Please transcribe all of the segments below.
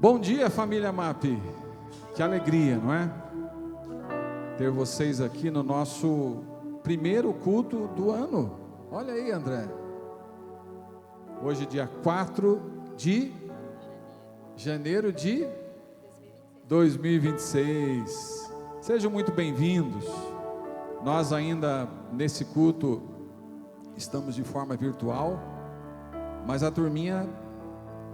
Bom dia, família MAP. Que alegria, não é? Ter vocês aqui no nosso primeiro culto do ano. Olha aí, André. Hoje, dia 4 de janeiro de 2026. Sejam muito bem-vindos. Nós ainda nesse culto estamos de forma virtual, mas a turminha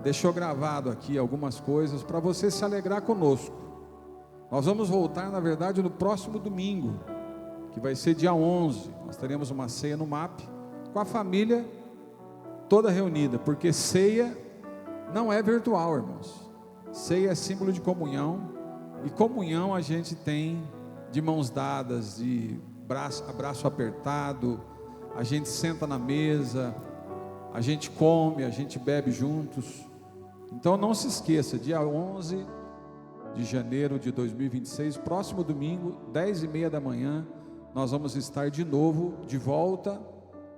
deixou gravado aqui algumas coisas para você se alegrar conosco. Nós vamos voltar, na verdade, no próximo domingo, que vai ser dia 11. Nós teremos uma ceia no MAP, com a família toda reunida, porque ceia não é virtual, irmãos. Ceia é símbolo de comunhão, e comunhão a gente tem de mãos dadas, de abraço apertado, a gente senta na mesa, a gente come, a gente bebe juntos. Então não se esqueça, dia 11 de janeiro de 2026, próximo domingo, 10h30 da manhã, nós vamos estar de novo, de volta,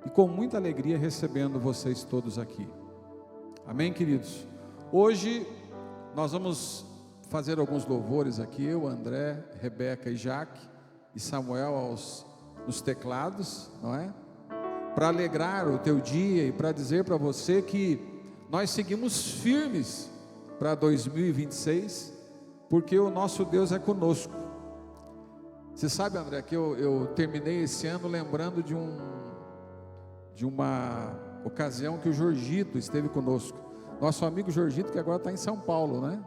e com muita alegria recebendo vocês todos aqui. Amém, queridos? Hoje nós vamos fazer alguns louvores aqui, eu, André, Rebeca e Jaque, e Samuel nos teclados, não é? Para alegrar o teu dia e para dizer para você que nós seguimos firmes para 2026, porque o nosso Deus é conosco. Você sabe, André, que eu terminei esse ano lembrando de uma ocasião que o Jorgito esteve conosco. Nosso amigo Jorgito, que agora está em São Paulo, né?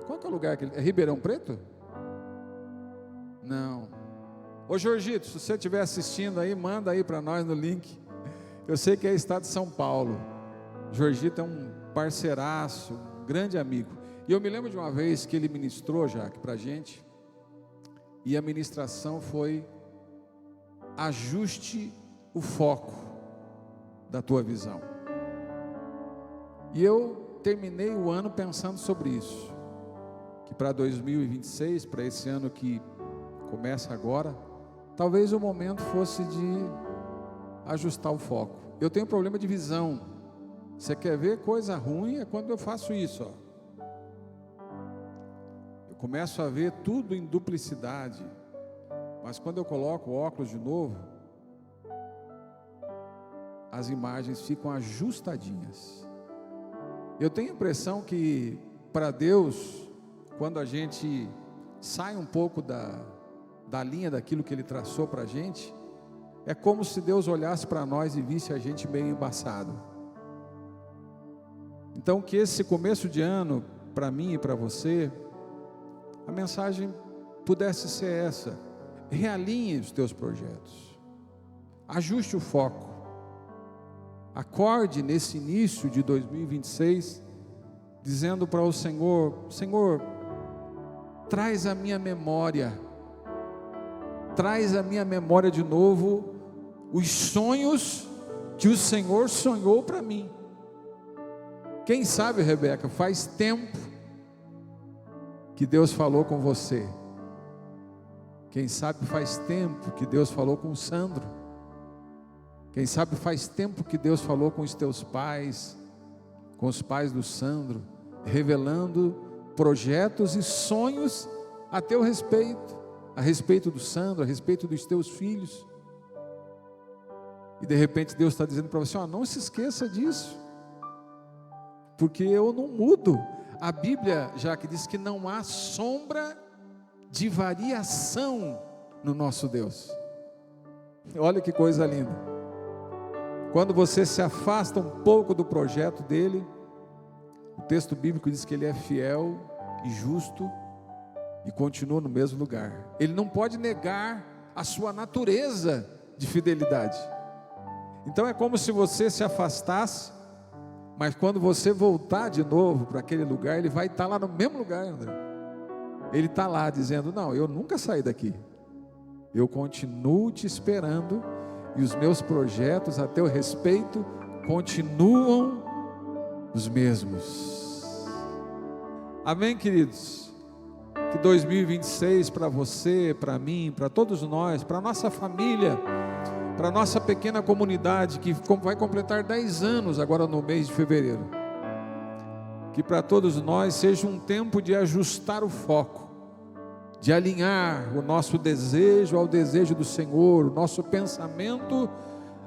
Qual que é o lugar que ele... É Ribeirão Preto? Não. Ô Jorgito, se você estiver assistindo aí, manda aí para nós no link. Eu sei que é estado de São Paulo. Jorgito é um parceiraço, um grande amigo. E eu me lembro de uma vez que ele ministrou, Jaque, para a gente. E a ministração foi: ajuste o foco da tua visão. E eu terminei o ano pensando sobre isso. Que para 2026, para esse ano que começa agora, talvez o momento fosse de ajustar o foco. Eu tenho problema de visão. Você quer ver coisa ruim? É quando eu faço isso, ó. Eu começo a ver tudo em duplicidade. Mas quando eu coloco o óculos de novo, as imagens ficam ajustadinhas. Eu tenho a impressão que para Deus, quando a gente sai um pouco da linha daquilo que Ele traçou para a gente, é como se Deus olhasse para nós e visse a gente meio embaçado. Então que esse começo de ano, para mim e para você, a mensagem pudesse ser essa: realinhe os teus projetos, ajuste o foco, acorde nesse início de 2026, dizendo para o Senhor: Senhor, traz à minha memória de novo os sonhos que o Senhor sonhou para mim. Quem sabe, Rebeca, faz tempo que Deus falou com você. Quem sabe faz tempo que Deus falou com o Sandro. Quem sabe faz tempo que Deus falou com os teus pais, com os pais do Sandro, revelando projetos e sonhos a teu respeito, a respeito do Sandro, a respeito dos teus filhos. E de repente Deus está dizendo para você: ó, não se esqueça disso, porque eu não mudo. A Bíblia já que diz que não há sombra de variação no nosso Deus. Olha que coisa linda. Quando você se afasta um pouco do projeto dele, o texto bíblico diz que ele é fiel e justo e continua no mesmo lugar. Ele não pode negar a sua natureza de fidelidade. Então é como se você se afastasse, mas quando você voltar de novo para aquele lugar, ele vai estar lá no mesmo lugar, André. Ele está lá dizendo: não, eu nunca saí daqui, eu continuo te esperando, e os meus projetos a teu respeito continuam os mesmos. Amém, queridos? Que 2026 para você, para mim, para todos nós, para a nossa família, para a nossa pequena comunidade, que vai completar 10 anos agora no mês de fevereiro, que para todos nós seja um tempo de ajustar o foco, de alinhar o nosso desejo ao desejo do Senhor, o nosso pensamento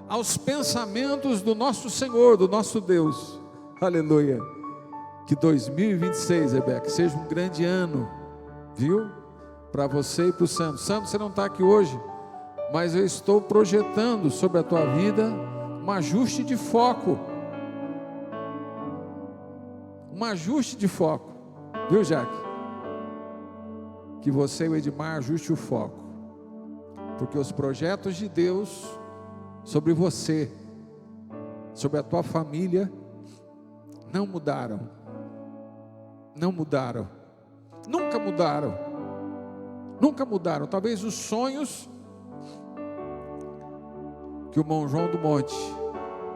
aos pensamentos do nosso Senhor, do nosso Deus. Aleluia. Que 2026, Rebeca, seja um grande ano, viu? Para você e para o Santo. Santo, você não está aqui hoje, mas eu estou projetando sobre a tua vida um ajuste de foco. Um ajuste de foco, viu, Jaque? Que você e o Edmar ajuste o foco, porque os projetos de Deus sobre você, sobre a tua família, não mudaram, não mudaram, nunca mudaram, nunca mudaram. Talvez os sonhos que o irmão João do Monte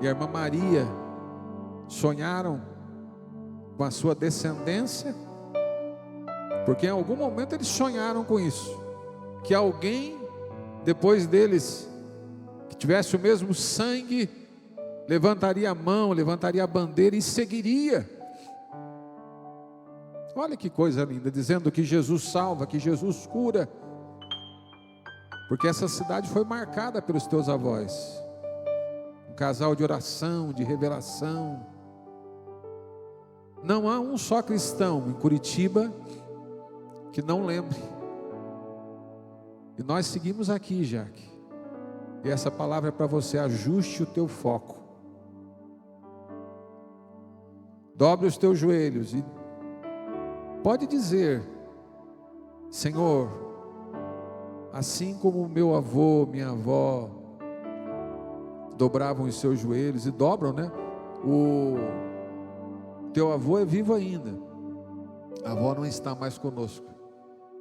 e a irmã Maria sonharam com a sua descendência, porque em algum momento eles sonharam com isso, que alguém depois deles, que tivesse o mesmo sangue, levantaria a mão, levantaria a bandeira e seguiria. Olha que coisa linda, dizendo que Jesus salva, que Jesus cura, porque essa cidade foi marcada pelos teus avós, um casal de oração, de revelação. Não há um só cristão em Curitiba que não lembre, e nós seguimos aqui, Jaque, e essa palavra é para você. Ajuste o teu foco, dobre os teus joelhos e pode dizer: Senhor, assim como meu avô, minha avó dobravam os seus joelhos e dobram, né? O teu avô é vivo ainda, a avó não está mais conosco,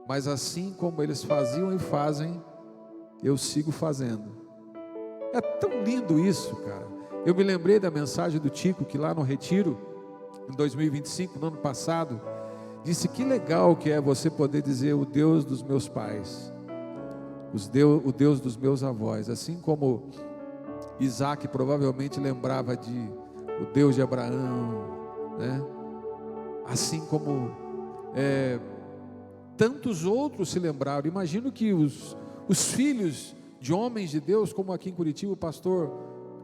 mas assim como eles faziam e fazem, eu sigo fazendo. É tão lindo isso, cara. Eu me lembrei da mensagem do Tico, que lá no retiro, em 2025, no ano passado, disse que legal que é você poder dizer: o Deus dos meus pais, o Deus dos meus avós. Assim como Isaac provavelmente lembrava de o Deus de Abraão, né? Assim como tantos outros se lembraram. Imagino que os filhos de homens de Deus, como aqui em Curitiba o pastor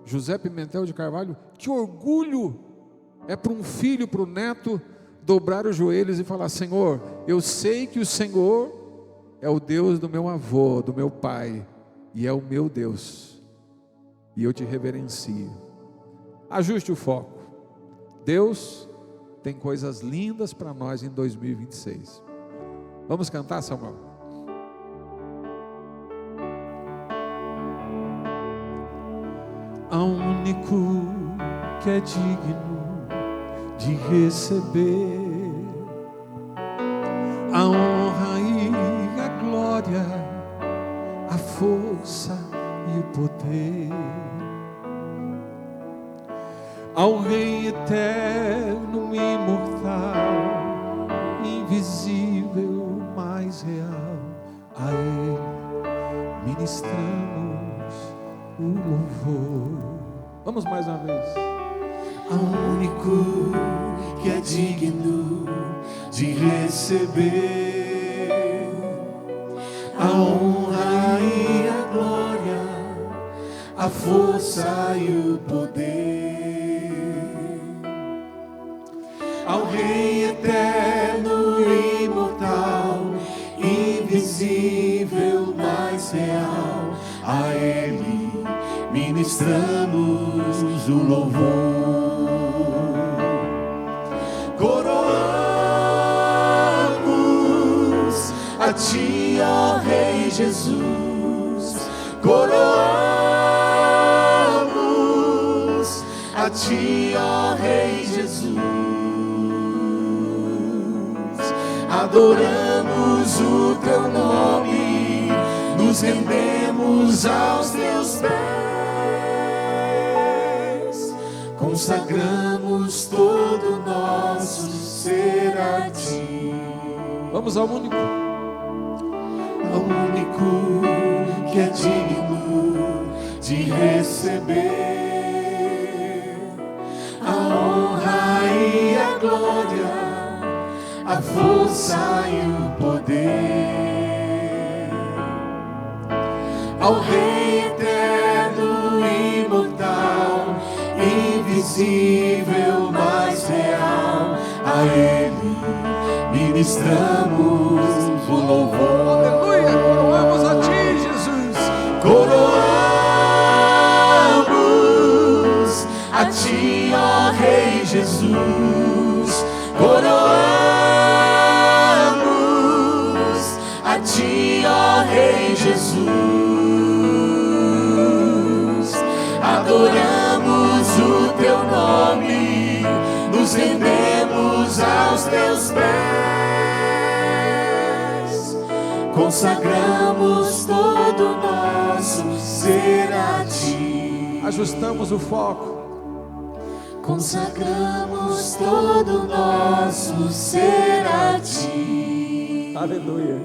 José Pimentel de Carvalho, que orgulho é para um filho, para o neto, dobrar os joelhos e falar: Senhor, eu sei que o Senhor é o Deus do meu avô, do meu pai, e é o meu Deus, e eu te reverencio. Ajuste o foco. Deus tem coisas lindas para nós em 2026. Vamos cantar, Samuel? Ao único que é digno de receber a honra e a glória, a força e o poder, ao Rei eterno, imortal, invisível, mais real, a Ele ministramos o louvor. Vamos mais uma vez. Ao único que é digno de receber a honra e a glória, a força e o poder, ao Rei eterno e imortal, invisível, mais real, a Ele ministramos o louvor. Coroamos a Ti, ó Rei Jesus, coroamos a Ti, ó Rei Jesus, adoramos o Teu nome, nos rendemos aos Teus pés, consagramos todo o nosso ser a Ti. Vamos ao único. Ao único que é digno de receber a honra e a glória, a força e o poder ao Rei eterno, imortal, invisível, mas real. A Ele ministramos o louvor. Aleluia, coroamos a Ti, Jesus. Coroamos a Ti, ó Rei Jesus. Coroamos a Ti, ó Rei Jesus. Adoramos o Teu nome, nos rendemos aos Teus pés, consagramos todo o nosso ser a Ti. Ajustamos o foco. Consagramos todo o nosso ser a Ti. Aleluia.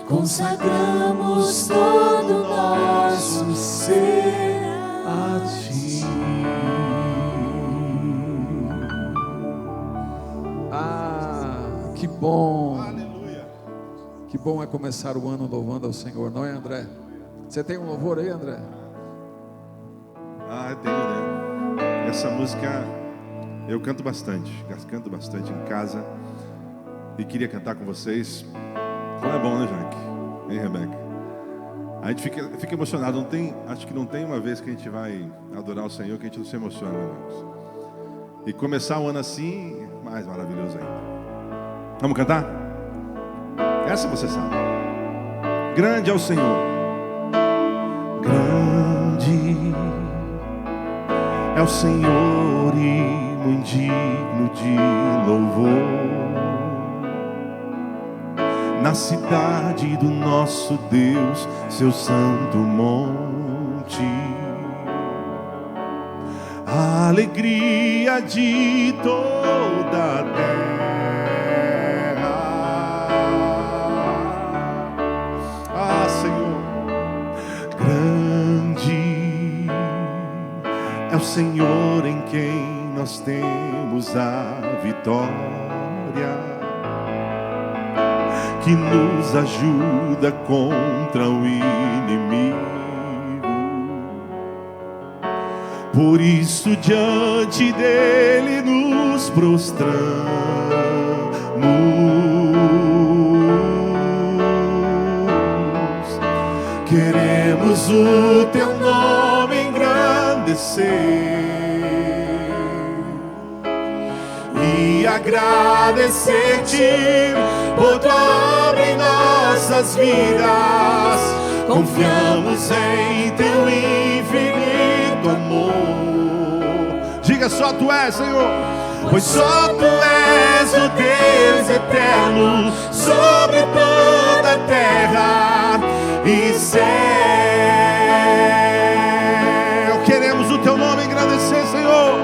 Consagramos todo o nosso ser a Ti. Ah, que bom. Aleluia. Que bom é começar o ano louvando ao Senhor, não é, André? Você tem um louvor aí, André? Ah, eu tenho, né? Essa música eu canto bastante em casa e queria cantar com vocês. Como é bom, né, Jaque? Hein, Rebeca? A gente fica emocionado. Acho que não tem uma vez que a gente vai adorar o Senhor que a gente não se emociona, né, irmãos? E começar o ano assim, mais maravilhoso ainda. Vamos cantar? Essa você sabe. Grande é o Senhor. Grande é o Senhor e muito digno de louvor. Na cidade do nosso Deus, seu santo monte, a alegria de toda a terra. Ah, Senhor, grande é o Senhor em quem nós temos a vitória, que nos ajuda contra o inimigo. Por isso diante dele nos prostramos, queremos o teu nome engrandecer e agradecer-te por tua obra em nossas vidas. Confiamos em teu infinito amor. Diga, só Tu és, Senhor. Pois só Tu és o Deus eterno sobre toda a terra e céu. Queremos o Teu nome engrandecer, Senhor.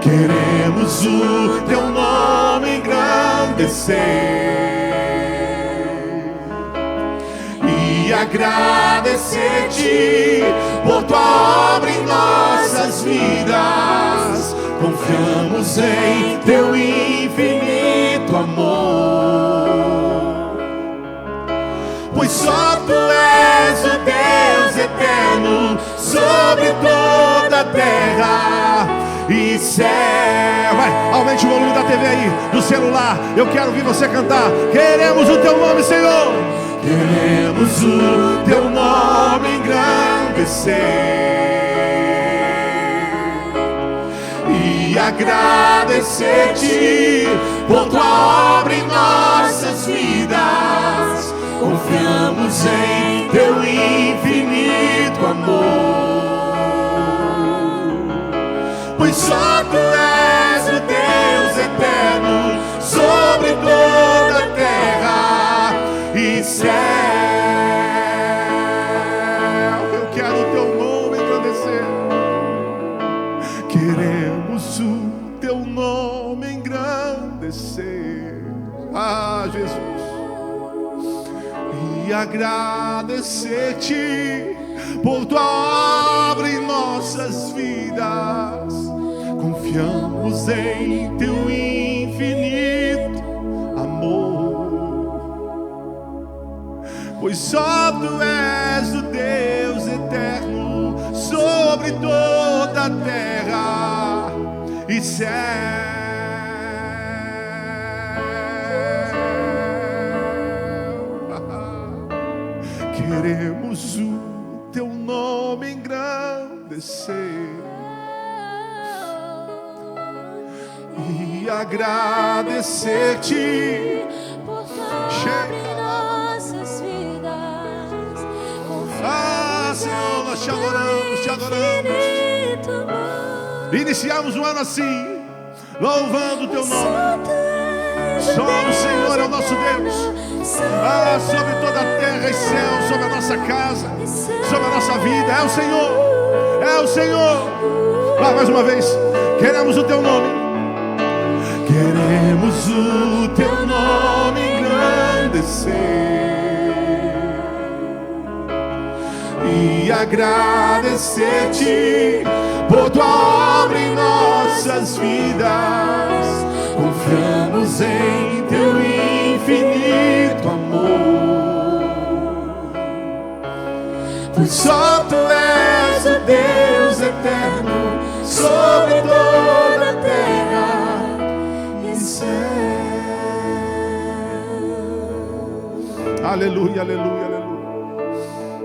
Queremos o teu nome engrandecer e agradecer-te por tua obra em nossas vidas. Confiamos em teu infinito amor, pois só tu és o Deus eterno sobre toda a terra e céu. Vai, aumente o volume da TV aí, do celular. Eu quero ouvir você cantar. Queremos o teu nome, Senhor. Queremos o teu nome engrandecer e agradecer-te por tua obra em nossas vidas. Confiamos em teu infinito amor, pois só tu és o Deus eterno sobre toda a terra e céu. Eu quero o teu nome engrandecer. Queremos o teu nome engrandecer, Ah, Jesus. e agradecer-te por tua obra em nossas vidas. confiamos em teu infinito amor, pois só tu és o Deus eterno sobre toda a terra e céu. Queremos o teu nome engrandecer e agradecer-te por sobre nossas vidas. Ah, Senhor, nós te adoramos, te adoramos. Iniciamos o ano assim, louvando o teu nome. Só o Senhor é o nosso Deus. Ah, sobre toda a terra e céu, sobre a nossa casa, sobre a nossa vida. É o Senhor, é o Senhor. Vai mais uma vez. Queremos o teu nome. Queremos o teu nome engrandecer e agradecer-te por tua obra em nossas vidas. Confiamos em teu infinito amor, pois só tu és o Deus eterno sobre toda a terra e céu. Aleluia, aleluia, aleluia.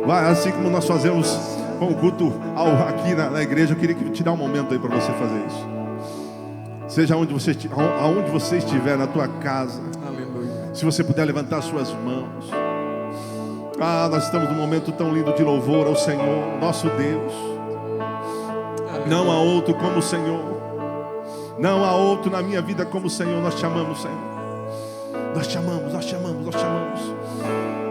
Vai, assim como nós fazemos com o culto aqui na igreja, eu queria que te dê um momento aí para você fazer isso. Seja aonde você estiver, na tua casa. Aleluia. Se você puder levantar suas mãos. Ah, nós estamos num momento tão lindo de louvor ao Senhor, nosso Deus. Aleluia. Não há outro como o Senhor. Não há outro na minha vida como o Senhor. Nós te amamos, Senhor. Nós te amamos, nós te amamos, nós te amamos.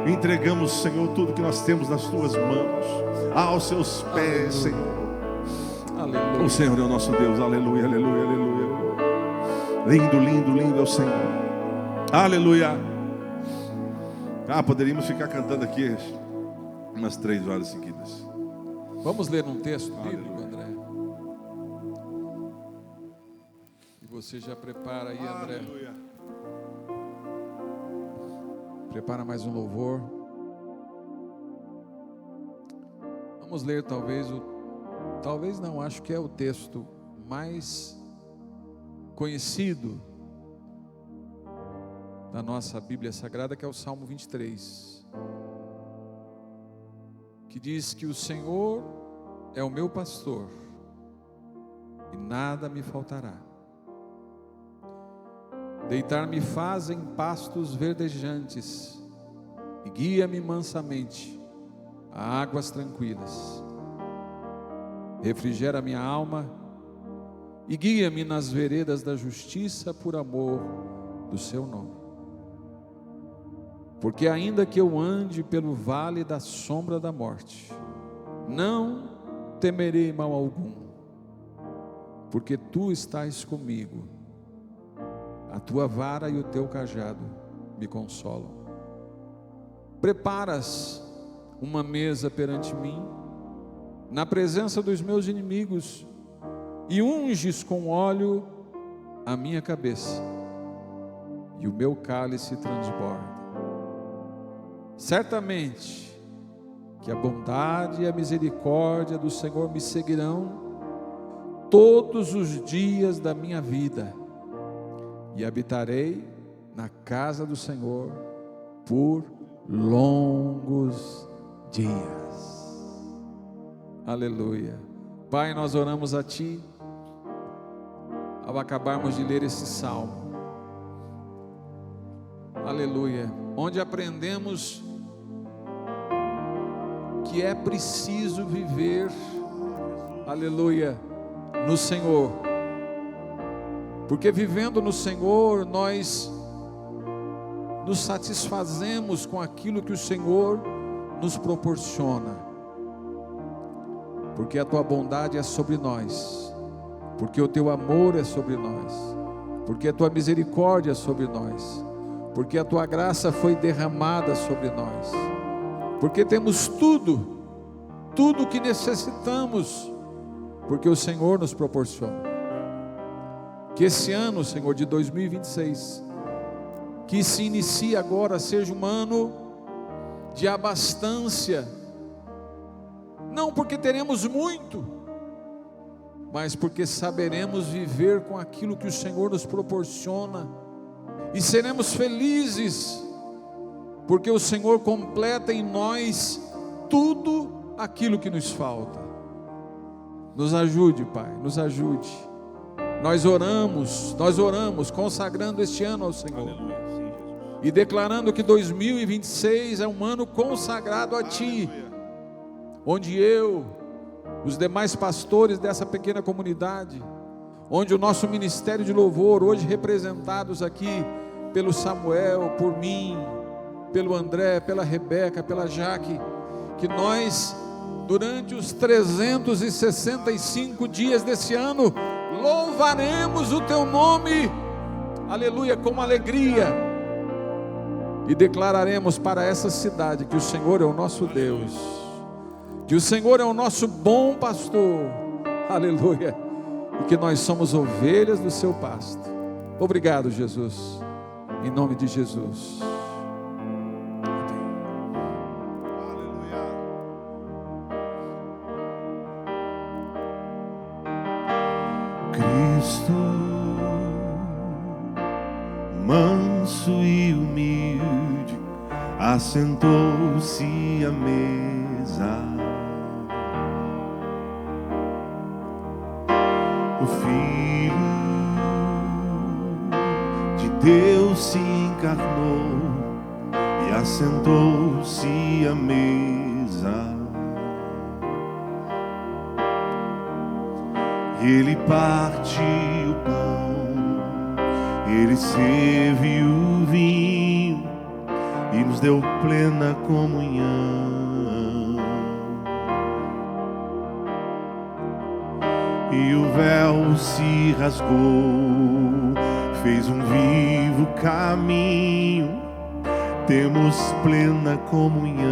Entregamos, Senhor, tudo que nós temos nas tuas mãos, aos seus pés, Senhor. Aleluia. O Senhor é o nosso Deus. Aleluia, aleluia, aleluia, aleluia. Lindo, lindo, lindo é o Senhor. Aleluia. Ah, poderíamos ficar cantando aqui umas 3 horas seguidas. Vamos ler um texto bíblico, André. E você já prepara aí, André. Aleluia. Prepara mais um louvor. Vamos ler talvez não, acho que é o texto mais conhecido da nossa Bíblia Sagrada, que é o Salmo 23, que diz que o Senhor é o meu pastor e nada me faltará. Deitar-me faz em pastos verdejantes e guia-me mansamente a águas tranquilas. Refrigera minha alma e guia-me nas veredas da justiça por amor do seu nome. Porque ainda que eu ande pelo vale da sombra da morte, não temerei mal algum, porque tu estás comigo. A tua vara e o teu cajado me consolam. Preparas uma mesa perante mim, na presença dos meus inimigos, e unges com óleo a minha cabeça, e o meu cálice transborda. Certamente que a bondade e a misericórdia do Senhor me seguirão todos os dias da minha vida, e habitarei na casa do Senhor por longos dias. Aleluia. Pai, nós oramos a Ti ao acabarmos de ler esse salmo. Aleluia. Onde aprendemos que é preciso viver, aleluia, no Senhor. Porque vivendo no Senhor, nós nos satisfazemos com aquilo que o Senhor nos proporciona. Porque a tua bondade é sobre nós, porque o teu amor é sobre nós, porque a tua misericórdia é sobre nós, porque a tua graça foi derramada sobre nós, porque temos tudo o que necessitamos, porque o Senhor nos proporciona. Que esse ano, Senhor, de 2026, que se inicia agora, seja um ano de abastança, não porque teremos muito, mas porque saberemos viver com aquilo que o Senhor nos proporciona, e seremos felizes, porque o Senhor completa em nós tudo aquilo que nos falta. Nos ajude, Pai, nos ajude. Nós oramos consagrando este ano ao Senhor. Aleluia. Sim, Jesus. E declarando que 2026 é um ano consagrado a Ti, Aleluia. onde eu, os demais pastores dessa pequena comunidade, onde o nosso ministério de louvor, hoje representados aqui pelo Samuel, por mim, pelo André, pela Rebeca, pela Jaque, que nós, durante os 365 dias desse ano, louvaremos o Teu nome, aleluia, com alegria, e declararemos para essa cidade que o Senhor é o nosso Deus, que o Senhor é o nosso bom pastor, aleluia, e que nós somos ovelhas do seu pasto. Obrigado, Jesus, em nome de Jesus. Cristo, manso e humilde, assentou-se à mesa. O Filho de Deus se encarnou e assentou-se à mesa. Ele partiu o pão, Ele serviu o vinho e nos deu plena comunhão. E o véu se rasgou, fez um vivo caminho, temos plena comunhão.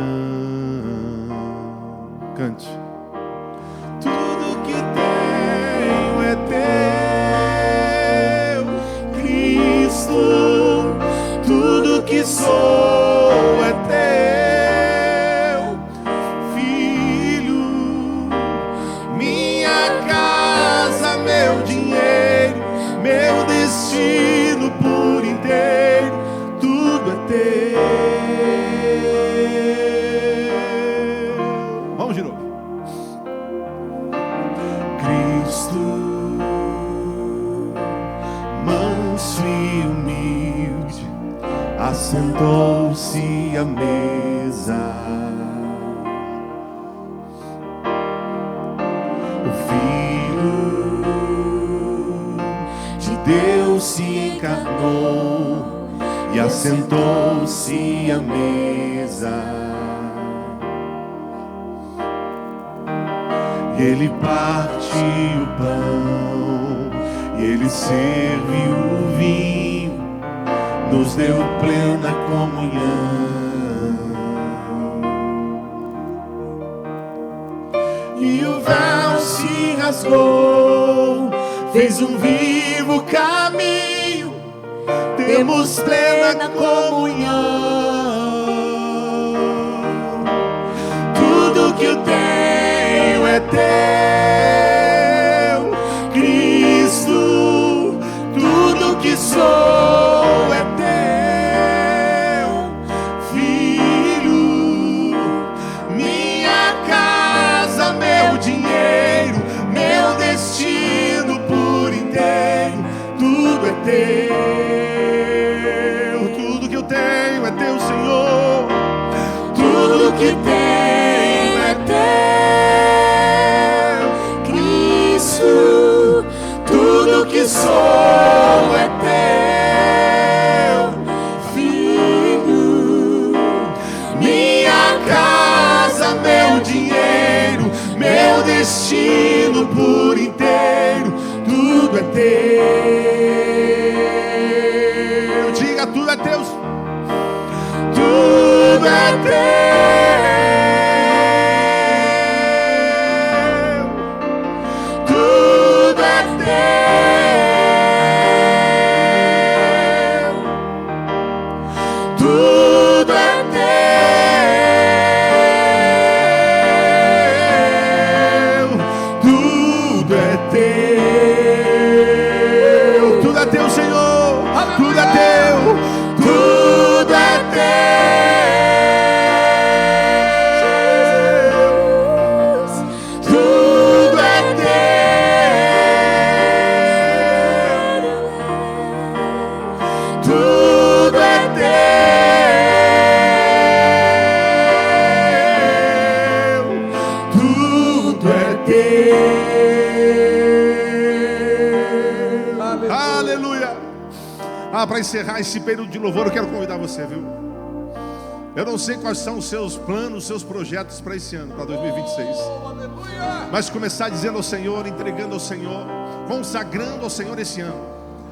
Cante. Tudo que tenho é teu, Cristo. Tudo que sou é teu, Filho. Minha casa, meu dinheiro, meu destino por inteiro, tudo é teu. Vamos de novo. Cristo, manso e humilde, assentou-se à mesa. O Filho de Deus se encarnou e assentou-se à mesa. Ele partiu o pão e Ele serviu o vinho, nos deu plena comunhão. E o véu se rasgou, fez um vivo caminho, temos plena comunhão. Tudo que eu tenho é teu, Cristo. Tudo que sou é teu, Filho. Minha casa, meu dinheiro, meu destino por inteiro, tudo é teu. Tudo que eu tenho é teu, Senhor. Tudo que tenho é teu, Cristo. Tudo que sou é teu, Filho. Minha casa, meu dinheiro, meu destino por inteiro, tudo é teu. Diga, tudo é teu. Tudo é teu. Tudo é teu. Para encerrar esse período de louvor, eu quero convidar você, viu? Eu não sei quais são os seus planos, os seus projetos para esse ano, para 2026. Mas começar dizendo ao Senhor, entregando ao Senhor, consagrando ao Senhor esse ano,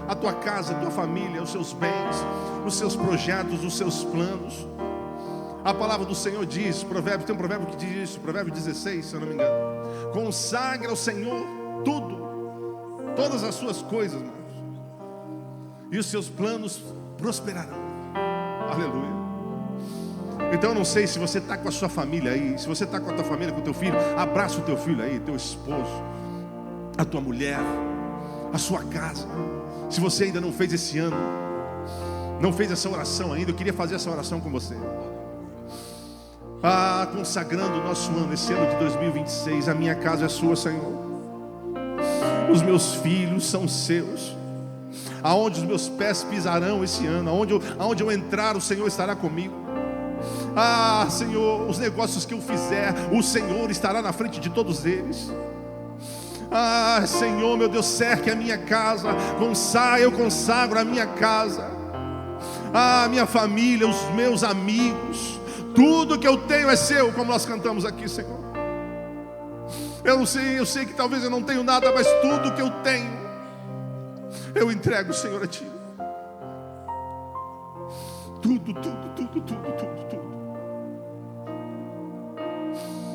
a tua casa, a tua família, os seus bens, os seus projetos, os seus planos. A palavra do Senhor diz, tem um provérbio que diz isso, provérbio 16, se eu não me engano: consagra ao Senhor tudo, todas as suas coisas, irmãos, e os seus planos prosperarão. Aleluia. Então eu não sei se você está com a sua família aí, se você está com a tua família, com o teu filho, abraça o teu filho aí, teu esposo, a tua mulher, a sua casa. Se você ainda não fez esse ano, não fez essa oração ainda, eu queria fazer essa oração com você. Consagrando o nosso ano, esse ano de 2026. A minha casa é sua, Senhor. Os meus filhos são seus. Aonde os meus pés pisarão esse ano, aonde eu entrar, o Senhor estará comigo. Senhor, os negócios que eu fizer, o Senhor estará na frente de todos eles. Senhor, meu Deus, cerque a minha casa. Eu consagro a minha casa, a minha família, os meus amigos. Tudo que eu tenho é seu, como nós cantamos aqui, Senhor. Eu sei que talvez eu não tenho nada, mas tudo que eu tenho, eu entrego, Senhor, a Ti. Tudo.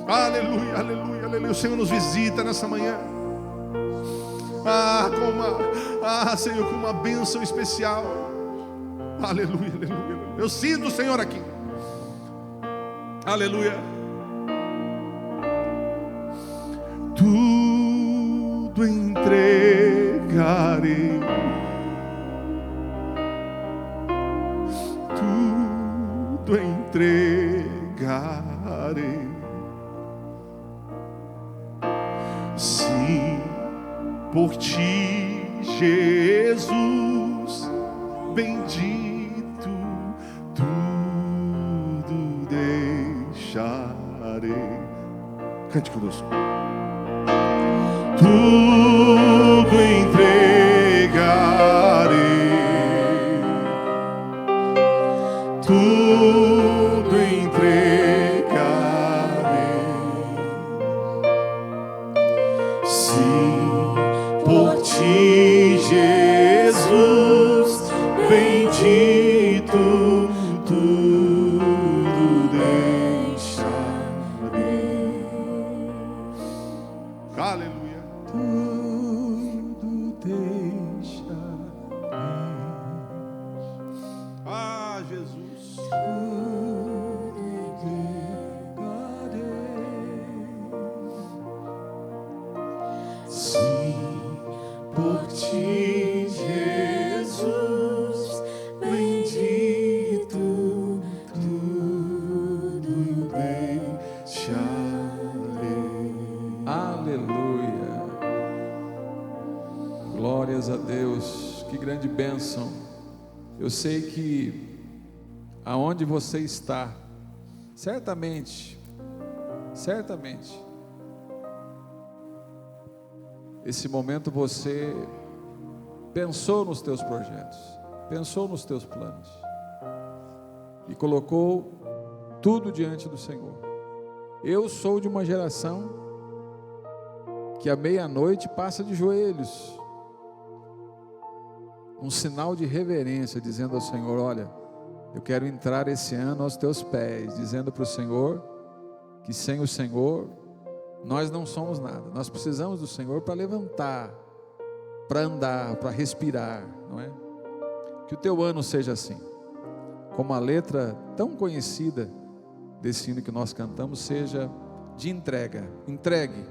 Aleluia, aleluia, aleluia. O Senhor nos visita nessa manhã. Senhor, com uma bênção especial. Aleluia, aleluia. Eu sinto o Senhor aqui. Aleluia. Tudo entregarei. Tudo entregarei. Sim, por Ti, Jesus bendito, tudo deixarei. Cante conosco. Tudo entregarei, tudo entregarei. Sim, por Ti, Jesus bendito, tudo deixarei. Aleluia. Tudo deixarei. Jesus. Tudo entregarei. Sim, por Ti, Jesus bendito, tudo deixarei. Aleluia. Glórias a Deus. Que grande bênção. Eu sei que aonde você está, certamente, esse momento você pensou nos teus projetos, pensou nos teus planos e colocou tudo diante do Senhor. Eu sou de uma geração que à meia-noite passa de joelhos, um sinal de reverência, dizendo ao Senhor: olha, eu quero entrar esse ano aos teus pés, dizendo para o Senhor que sem o Senhor nós não somos nada. Nós precisamos do Senhor para levantar, para andar, para respirar, não é? Que o teu ano seja assim, como a letra tão conhecida desse hino que nós cantamos seja de entrega. Entregue,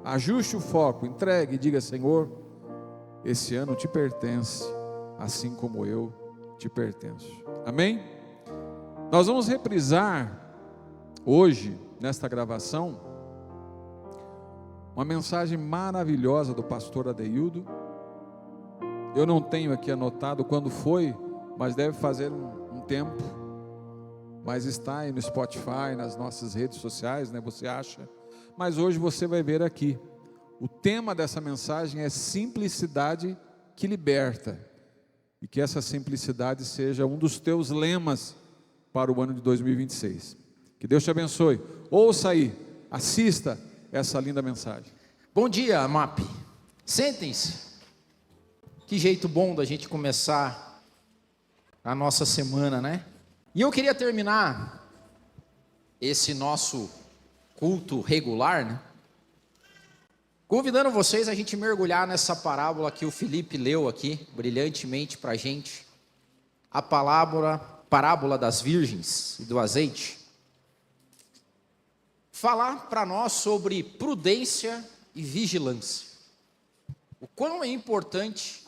ajuste o foco, entregue e diga: Senhor, esse ano te pertence, assim como eu te pertenço. Amém? Nós vamos reprisar hoje, nesta gravação, uma mensagem maravilhosa do pastor Adeildo. Eu não tenho aqui anotado quando foi, mas deve fazer um tempo, mas está aí no Spotify, nas nossas redes sociais, né? Você acha, mas hoje você vai ver aqui. O tema dessa mensagem é simplicidade que liberta. e que essa simplicidade seja um dos teus lemas para o ano de 2026. Que Deus te abençoe. Ouça aí, assista essa linda mensagem. Bom dia, MAP. Sentem-se. Que jeito bom da gente começar a nossa semana, né? E eu queria terminar esse nosso culto regular, né? Convidando vocês a gente mergulhar nessa parábola que o Felipe leu aqui, brilhantemente para a gente. A parábola das virgens e do azeite. Falar para nós sobre prudência e vigilância. O quão é importante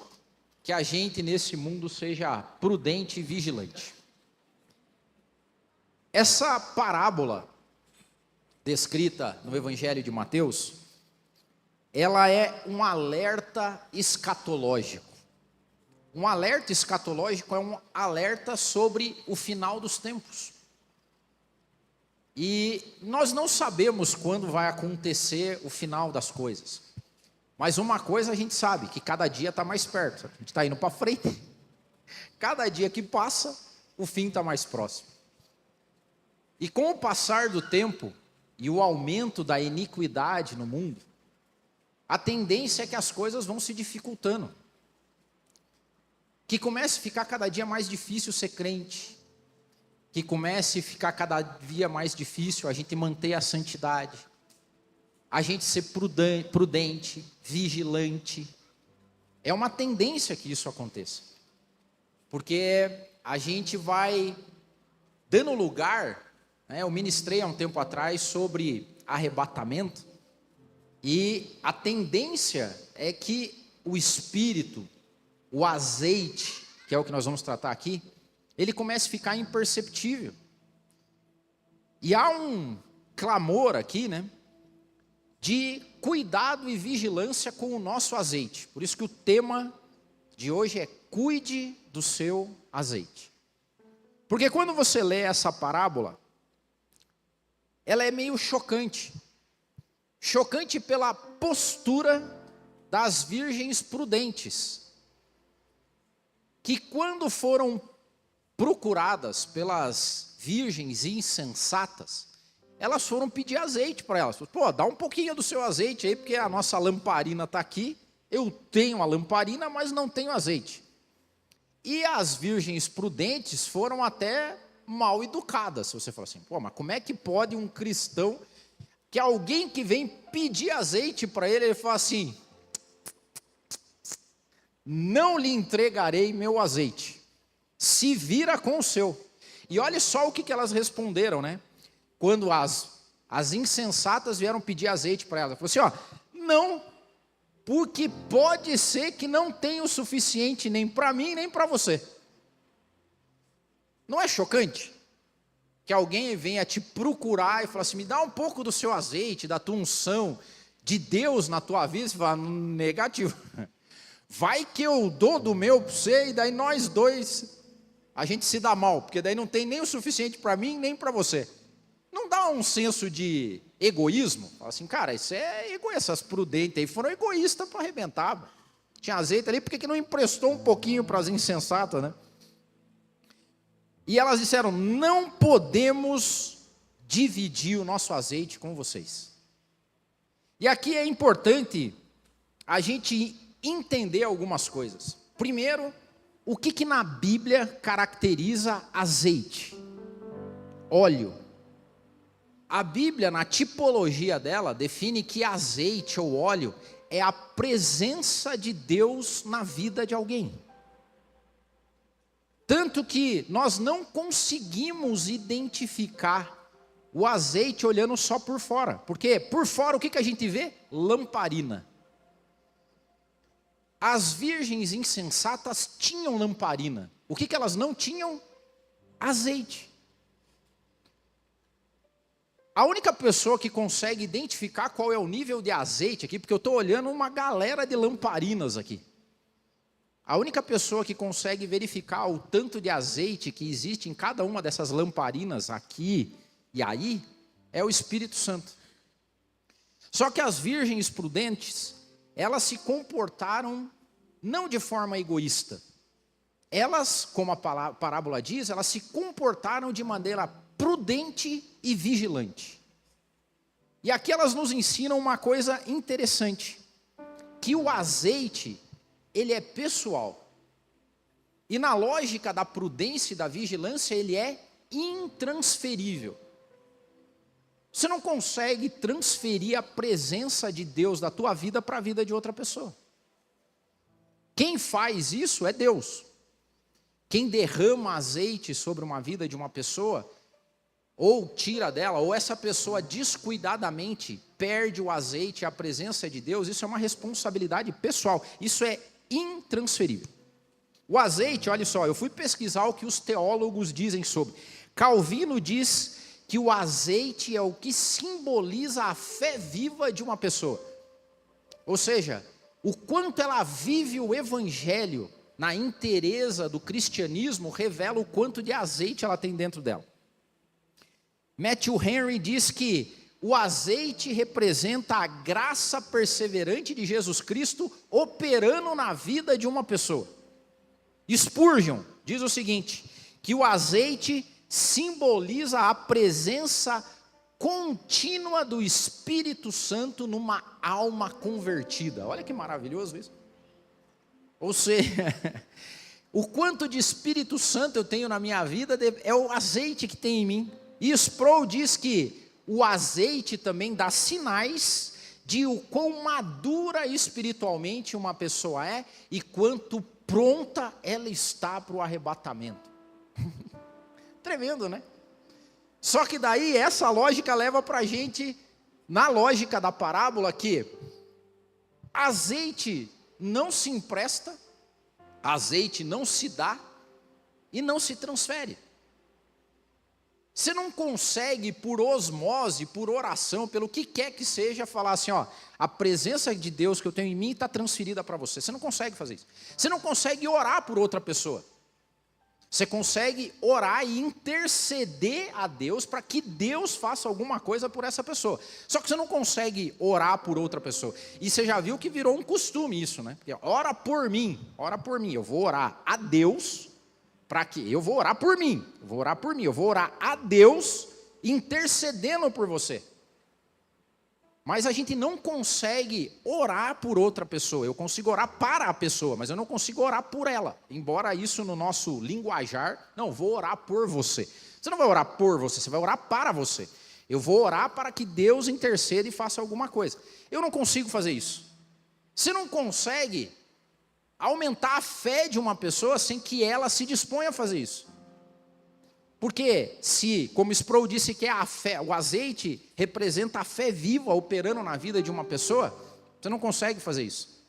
que a gente nesse mundo seja prudente e vigilante. Essa parábola descrita no Evangelho de Mateus, ela é um alerta escatológico. Um alerta escatológico é um alerta sobre o final dos tempos. E nós não sabemos quando vai acontecer o final das coisas. Mas uma coisa a gente sabe, que cada dia está mais perto. A gente está indo para frente. Cada dia que passa, o fim está mais próximo. E com o passar do tempo e o aumento da iniquidade no mundo, a tendência é que as coisas vão se dificultando. Que comece a ficar cada dia mais difícil ser crente. Que comece a ficar cada dia mais difícil a gente manter a santidade. A gente ser prudente, vigilante. É uma tendência que isso aconteça. Porque a gente vai dando lugar, né? Eu ministrei há um tempo atrás sobre arrebatamento. E a tendência é que o Espírito, o azeite, que é o que nós vamos tratar aqui, ele começa a ficar imperceptível. E há um clamor aqui, né, de cuidado e vigilância com o nosso azeite. Por isso que o tema de hoje é cuide do seu azeite. Porque quando você lê essa parábola, ela é meio chocante. Chocante pela postura das virgens prudentes, que quando foram procuradas pelas virgens insensatas, elas foram pedir azeite para elas. Pô, dá um pouquinho do seu azeite aí, porque a nossa lamparina está aqui. Eu tenho a lamparina, mas não tenho azeite. E as virgens prudentes foram até mal educadas. Se você falar assim, pô, mas como é que pode um cristão, que alguém que vem pedir azeite para ele, ele fala assim, não lhe entregarei meu azeite, se vira com o seu. E olha só o que elas responderam, né? Quando as insensatas vieram pedir azeite para elas. Falou assim, ó, não, porque pode ser que não tenha o suficiente nem para mim, nem para você. Não é chocante? Que alguém venha te procurar e falar assim, me dá um pouco do seu azeite, da tua unção, de Deus na tua vida. Você fala, negativo. Vai que eu dou do meu para você, e daí nós dois, a gente se dá mal, porque daí não tem nem o suficiente para mim, nem para você. Não dá um senso de egoísmo? Fala assim, cara, isso é egoísta, essas prudentes aí foram egoístas para arrebentar. Tinha azeite ali, por que não emprestou um pouquinho para as insensatas, né? E elas disseram, não podemos dividir o nosso azeite com vocês. E aqui é importante a gente entender algumas coisas. Primeiro, o que na Bíblia caracteriza azeite? Óleo. A Bíblia, na tipologia dela, define que azeite ou óleo é a presença de Deus na vida de alguém. Tanto que nós não conseguimos identificar o azeite olhando só por fora. Porque por fora o que a gente vê? Lamparina. As virgens insensatas tinham lamparina. O que elas não tinham? Azeite. A única pessoa que consegue identificar qual é o nível de azeite aqui, porque eu estou olhando uma galera de lamparinas aqui. A única pessoa que consegue verificar o tanto de azeite que existe em cada uma dessas lamparinas aqui e aí, é o Espírito Santo. Só que as virgens prudentes, elas se comportaram não de forma egoísta. elas, como a parábola diz, elas se comportaram de maneira prudente e vigilante. E aqui elas nos ensinam uma coisa interessante, que o azeite, ele é pessoal. E na lógica da prudência e da vigilância, ele é intransferível. Você não consegue transferir a presença de Deus da tua vida para a vida de outra pessoa. Quem faz isso é Deus. Quem derrama azeite sobre uma vida de uma pessoa, ou tira dela, ou essa pessoa descuidadamente perde o azeite e a presença de Deus, isso é uma responsabilidade pessoal. Isso é intransferível. O azeite, olha só, eu fui pesquisar o que os teólogos dizem sobre. Calvino diz que o azeite é o que simboliza a fé viva de uma pessoa. Ou seja, o quanto ela vive o evangelho na inteireza do cristianismo revela o quanto de azeite ela tem dentro dela. Matthew Henry diz que o azeite representa a graça perseverante de Jesus Cristo operando na vida de uma pessoa. Spurgeon diz o seguinte, que o azeite simboliza a presença contínua do Espírito Santo numa alma convertida. Olha que maravilhoso isso. Ou seja, o quanto de Espírito Santo eu tenho na minha vida é o azeite que tem em mim. E Sproul diz que o azeite também dá sinais de o quão madura espiritualmente uma pessoa é e quanto pronta ela está para o arrebatamento. Tremendo, né? Só que daí essa lógica leva para a gente, na lógica da parábola, que azeite não se empresta, azeite não se dá e não se transfere. Você não consegue por osmose, por oração, pelo que quer que seja, falar assim, ó, a presença de Deus que eu tenho em mim está transferida para você. Você não consegue fazer isso. Você não consegue orar por outra pessoa. Você consegue orar e interceder a Deus para que Deus faça alguma coisa por essa pessoa. Só que você não consegue orar por outra pessoa. E você já viu que virou um costume isso, né? Porque ora por mim, eu vou orar a Deus. Para quê? Eu vou orar por mim, eu vou orar a Deus intercedendo por você. Mas a gente não consegue orar por outra pessoa. Eu consigo orar para a pessoa, mas eu não consigo orar por ela. Embora isso no nosso linguajar, não, vou orar por você. Você não vai orar por você, você vai orar para você. Eu vou orar para que Deus interceda e faça alguma coisa. Eu não consigo fazer isso. Você não consegue aumentar a fé de uma pessoa sem que ela se disponha a fazer isso. Porque se, como Sproul disse que a fé, o azeite representa a fé viva operando na vida de uma pessoa, você não consegue fazer isso.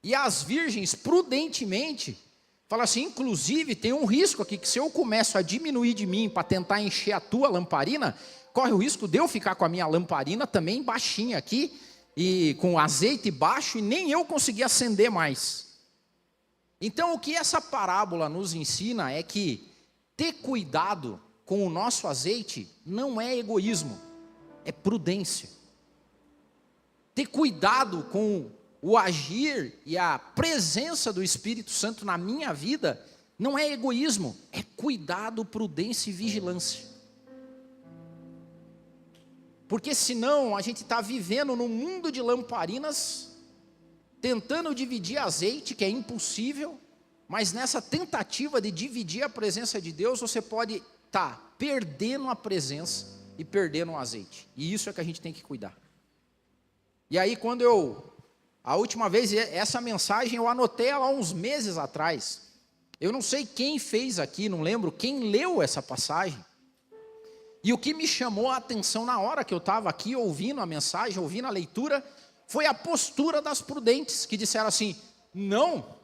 E as virgens prudentemente falam assim, inclusive tem um risco aqui, que se eu começo a diminuir de mim para tentar encher a tua lamparina, corre o risco de eu ficar com a minha lamparina também baixinha aqui, e com azeite baixo, e nem eu consegui acender mais. Então o que essa parábola nos ensina é que ter cuidado com o nosso azeite não é egoísmo, é prudência. Ter cuidado com o agir e a presença do Espírito Santo na minha vida não é egoísmo, é cuidado, prudência e vigilância. Porque senão a gente está vivendo num mundo de lamparinas, tentando dividir azeite, que é impossível, mas nessa tentativa de dividir a presença de Deus, você pode estar perdendo a presença e perdendo o azeite. E isso é que a gente tem que cuidar. E aí a última vez, essa mensagem eu anotei ela há uns meses atrás. Eu não sei quem fez aqui, não lembro quem leu essa passagem. E o que me chamou a atenção na hora que eu estava aqui ouvindo a mensagem, ouvindo a leitura, foi a postura das prudentes, que disseram assim, não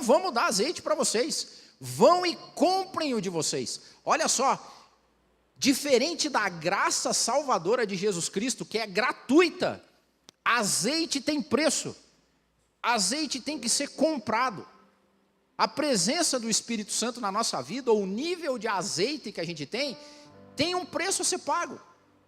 vamos dar azeite para vocês, vão e comprem o de vocês. Olha só, diferente da graça salvadora de Jesus Cristo, que é gratuita, azeite tem preço, azeite tem que ser comprado. A presença do Espírito Santo na nossa vida, ou o nível de azeite que a gente tem um preço a ser pago.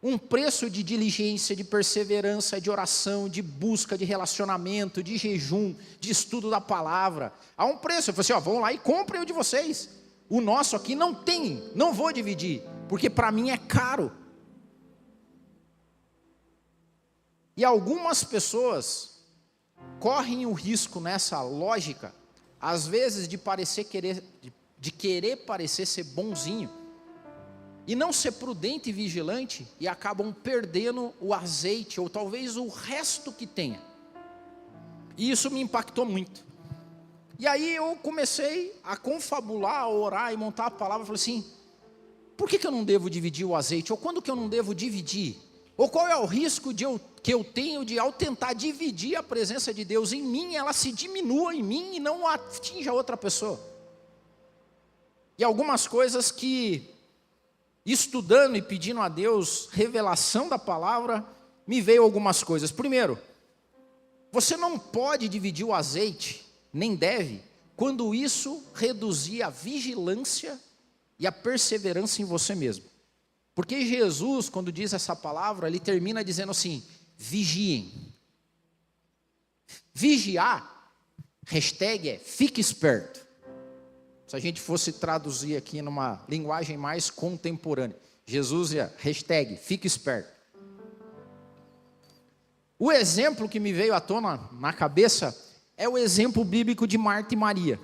um preço de diligência, de perseverança, de oração, de busca, de relacionamento, de jejum, de estudo da palavra. Há um preço. Eu falei assim, vão lá e comprem o de vocês. O nosso aqui não tem, não vou dividir, porque para mim é caro. E algumas pessoas correm o risco nessa lógica, às vezes de querer parecer ser bonzinho, e não ser prudente e vigilante, e acabam perdendo o azeite, ou talvez o resto que tenha. E isso me impactou muito. E aí eu comecei a confabular, a orar e montar a palavra. Falei assim, por que eu não devo dividir o azeite? Ou quando que eu não devo dividir? Ou qual é o risco que eu tenho de, ao tentar dividir a presença de Deus em mim, ela se diminua em mim e não atinja outra pessoa? E algumas coisas que, estudando e pedindo a Deus revelação da palavra, me veio algumas coisas. Primeiro, você não pode dividir o azeite, nem deve, quando isso reduzir a vigilância e a perseverança em você mesmo. Porque Jesus, quando diz essa palavra, ele termina dizendo assim, vigiem. Vigiar, hashtag é fique esperto. Se a gente fosse traduzir aqui numa linguagem mais contemporânea, Jesus ia, hashtag, fique esperto. O exemplo que me veio à tona na cabeça é o exemplo bíblico de Marta e Maria.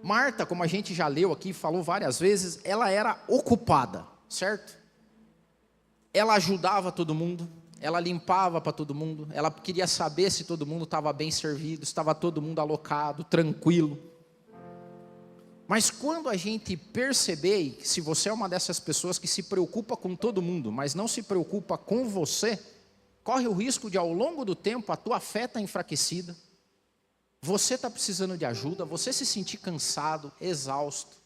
Marta, como a gente já leu aqui, falou várias vezes, ela era ocupada, certo? Ela ajudava todo mundo, ela limpava para todo mundo, ela queria saber se todo mundo estava bem servido, se estava todo mundo alocado, tranquilo. Mas quando a gente perceber, se você é uma dessas pessoas que se preocupa com todo mundo, mas não se preocupa com você, corre o risco de ao longo do tempo a tua fé está enfraquecida, você está precisando de ajuda, você se sentir cansado, exausto,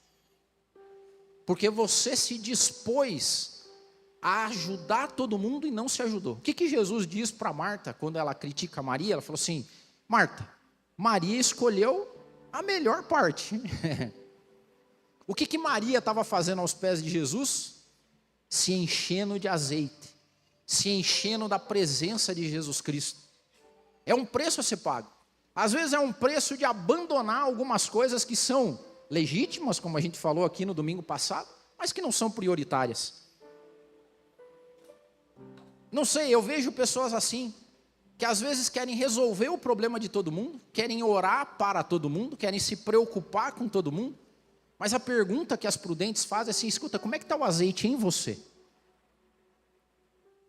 porque você se dispôs a ajudar todo mundo e não se ajudou. O que Jesus diz para Marta quando ela critica Maria? Ela falou assim, Marta, Maria escolheu a melhor parte. O que Maria estava fazendo aos pés de Jesus? Se enchendo de azeite, se enchendo da presença de Jesus Cristo. É um preço a ser pago. Às vezes é um preço de abandonar algumas coisas que são legítimas, como a gente falou aqui no domingo passado, mas que não são prioritárias. Não sei, eu vejo pessoas assim, que às vezes querem resolver o problema de todo mundo, querem orar para todo mundo, querem se preocupar com todo mundo, mas a pergunta que as prudentes fazem é assim, escuta, como é que está o azeite em você?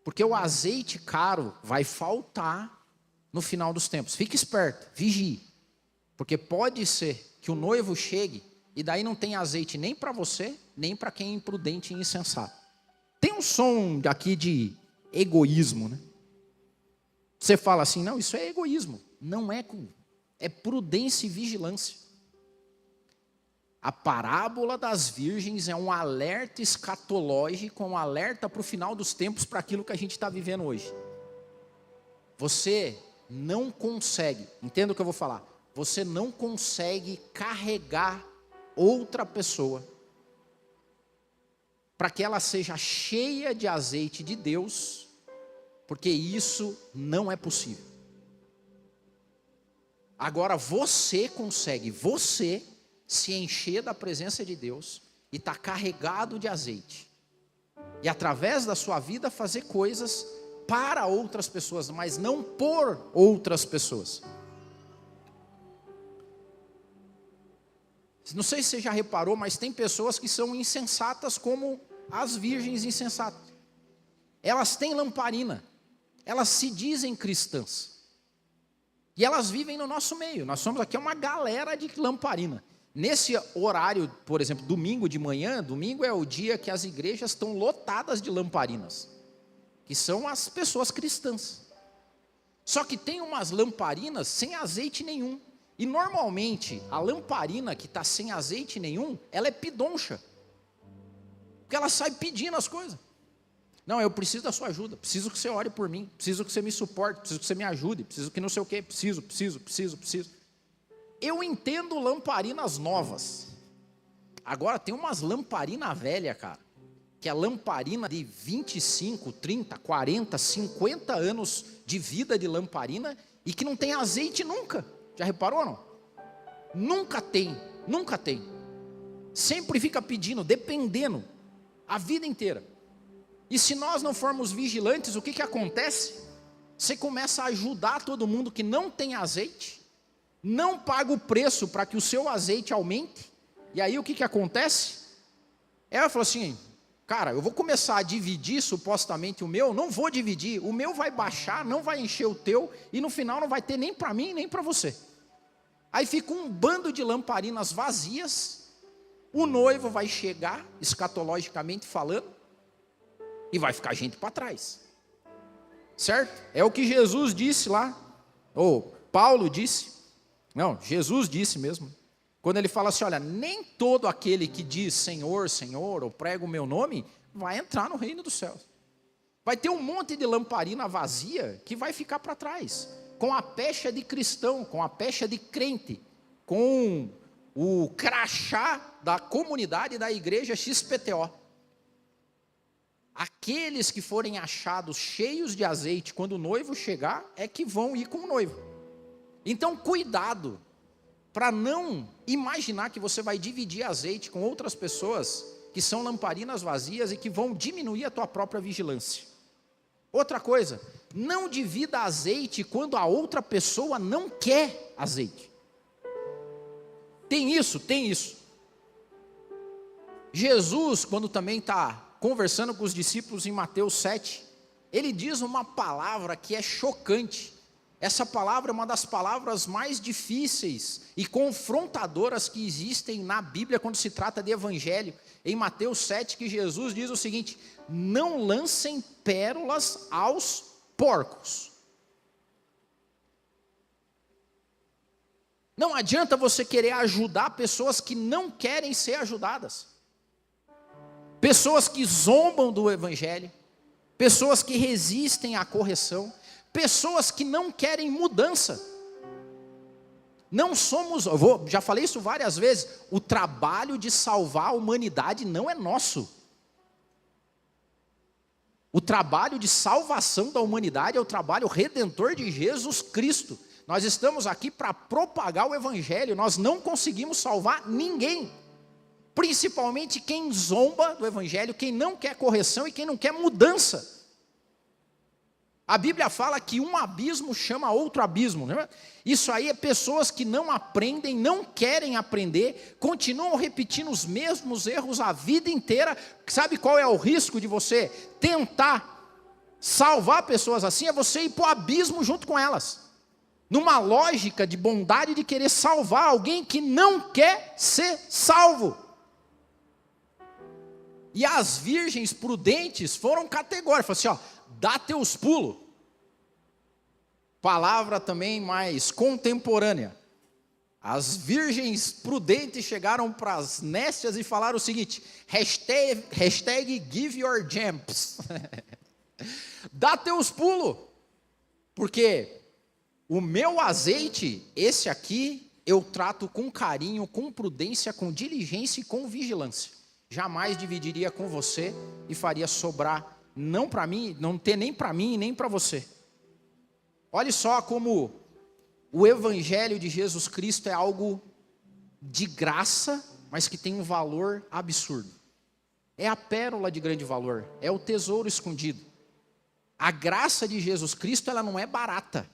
Porque o azeite caro vai faltar no final dos tempos. Fique esperto, vigie, porque pode ser que o noivo chegue e daí não tem azeite nem para você, nem para quem é imprudente e insensato. Tem um som aqui de egoísmo, né? Você fala assim, não, isso é egoísmo. Não é, é prudência e vigilância. A parábola das virgens é um alerta escatológico, um alerta para o final dos tempos, para aquilo que a gente está vivendo hoje. Você não consegue, entenda o que eu vou falar, você não consegue carregar outra pessoa para que ela seja cheia de azeite de Deus, porque isso não é possível. Agora você consegue, você se encher da presença de Deus e estar carregado de azeite, e através da sua vida fazer coisas para outras pessoas, mas não por outras pessoas. Não sei se você já reparou, mas tem pessoas que são insensatas como as virgens insensatas. Elas têm lamparina, elas se dizem cristãs, e elas vivem no nosso meio. Nós somos aqui uma galera de lamparina. Nesse horário, por exemplo, domingo de manhã, domingo é o dia que as igrejas estão lotadas de lamparinas, que são as pessoas cristãs. Só que tem umas lamparinas sem azeite nenhum. E normalmente a lamparina que está sem azeite nenhum, ela é pidoncha, porque ela sai pedindo as coisas. Não, eu preciso da sua ajuda, preciso que você ore por mim, preciso que você me suporte, preciso que você me ajude, preciso que não sei o quê, preciso. Eu entendo lamparinas novas. Agora tem umas lamparinas velhas, cara, que é lamparina de 25, 30, 40, 50 anos de vida de lamparina e que não tem azeite nunca. Já reparou não? Nunca tem, nunca tem. Sempre fica pedindo, dependendo, a vida inteira. E se nós não formos vigilantes, o que acontece? Você começa a ajudar todo mundo que não tem azeite, não paga o preço para que o seu azeite aumente, e aí o que acontece? Ela falou assim, cara, eu vou começar a dividir supostamente o meu, não vou dividir, o meu vai baixar, não vai encher o teu, e no final não vai ter nem para mim, nem para você. Aí fica um bando de lamparinas vazias, o noivo vai chegar, escatologicamente falando, e vai ficar gente para trás. Certo? É o que Jesus disse lá, ou Paulo disse, não, Jesus disse mesmo, quando ele fala assim, olha, nem todo aquele que diz Senhor, Senhor, ou prega o meu nome, vai entrar no reino dos céus. Vai ter um monte de lamparina vazia que vai ficar para trás, com a pecha de cristão, com a pecha de crente, com o crachá da comunidade da igreja XPTO. Aqueles que forem achados cheios de azeite quando o noivo chegar, é que vão ir com o noivo. Então cuidado, para não imaginar que você vai dividir azeite com outras pessoas que são lamparinas vazias e que vão diminuir a tua própria vigilância. Outra coisa, não divida azeite quando a outra pessoa não quer azeite. Tem isso, tem isso. Jesus, quando também está conversando com os discípulos em Mateus 7, ele diz uma palavra que é chocante. Essa palavra é uma das palavras mais difíceis e confrontadoras que existem na Bíblia quando se trata de evangelho. Em Mateus 7, que Jesus diz o seguinte, não lancem pérolas aos porcos. Não adianta você querer ajudar pessoas que não querem ser ajudadas. Pessoas que zombam do evangelho, pessoas que resistem à correção, pessoas que não querem mudança. Não somos, já falei isso várias vezes, o trabalho de salvar a humanidade não é nosso. O trabalho de salvação da humanidade é o trabalho redentor de Jesus Cristo. Nós estamos aqui para propagar o evangelho, nós não conseguimos salvar ninguém. Principalmente quem zomba do evangelho, quem não quer correção e quem não quer mudança. A Bíblia fala que um abismo chama outro abismo, né? Isso aí é pessoas que não aprendem, não querem aprender, continuam repetindo os mesmos erros a vida inteira. Sabe qual é o risco de você tentar salvar pessoas assim? É você ir para o abismo junto com elas. Numa lógica de bondade de querer salvar alguém que não quer ser salvo. E as virgens prudentes foram categóricas, falaram assim, ó, dá teus pulos. Palavra também mais contemporânea. As virgens prudentes chegaram para as nécias e falaram o seguinte, hashtag give your jumps. Dá teus pulos. Porque o meu azeite, esse aqui, eu trato com carinho, com prudência, com diligência e com vigilância. Jamais dividiria com você e faria sobrar, não para mim, não ter nem para mim e nem para você. Olha só como o evangelho de Jesus Cristo é algo de graça, mas que tem um valor absurdo. É a pérola de grande valor, é o tesouro escondido. A graça de Jesus Cristo, ela não é barata.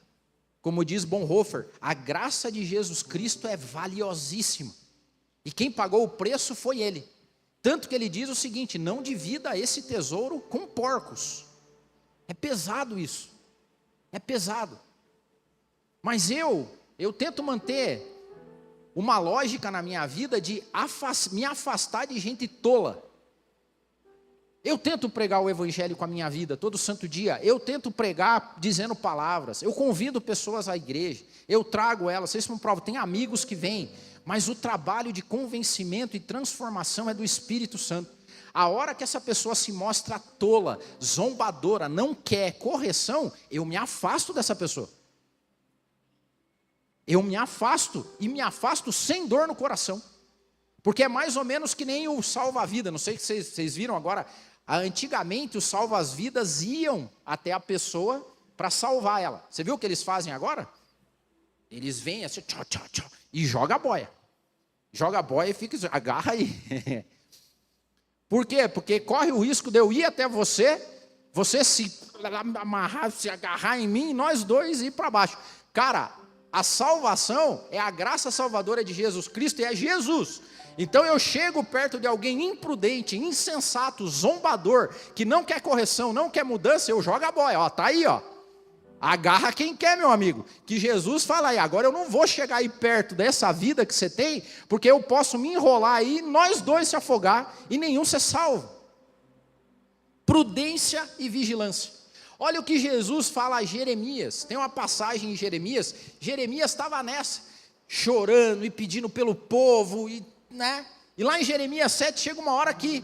Como diz Bonhoeffer, a graça de Jesus Cristo é valiosíssima. E quem pagou o preço foi Ele. Tanto que ele diz o seguinte, não divida esse tesouro com porcos. É pesado isso. É pesado. Mas eu tento manter uma lógica na minha vida de me afastar de gente tola. Eu tento pregar o evangelho com a minha vida todo santo dia. Eu tento pregar dizendo palavras. Eu convido pessoas à igreja. Eu trago elas. Vocês me provam. Tem amigos que vêm. Mas o trabalho de convencimento e transformação é do Espírito Santo. A hora que essa pessoa se mostra tola, zombadora, não quer correção, eu me afasto dessa pessoa. Eu me afasto e me afasto sem dor no coração. Porque é mais ou menos que nem o salva-vida. Não sei se vocês viram agora Antigamente, os salva-vidas iam até a pessoa para salvar ela. Você viu o que eles fazem agora? Eles vêm assim, tchau, tchau, tchau, e joga a boia. Joga a boia e fica, agarra aí. Por quê? Porque corre o risco de eu ir até você se amarrar, se agarrar em mim, e nós dois ir para baixo. Cara, a salvação é a graça salvadora de Jesus Cristo, e é Jesus. Então eu chego perto de alguém imprudente, insensato, zombador, que não quer correção, não quer mudança, eu jogo a boia, ó, tá aí, ó. Agarra quem quer, meu amigo. Que Jesus fala aí, agora eu não vou chegar aí perto dessa vida que você tem, porque eu posso me enrolar aí, nós dois se afogar e nenhum ser salvo. Prudência e vigilância. Olha o que Jesus fala a Jeremias. Tem uma passagem em Jeremias. Jeremias estava nessa, chorando e pedindo pelo povo, né? E lá em Jeremias 7 chega uma hora que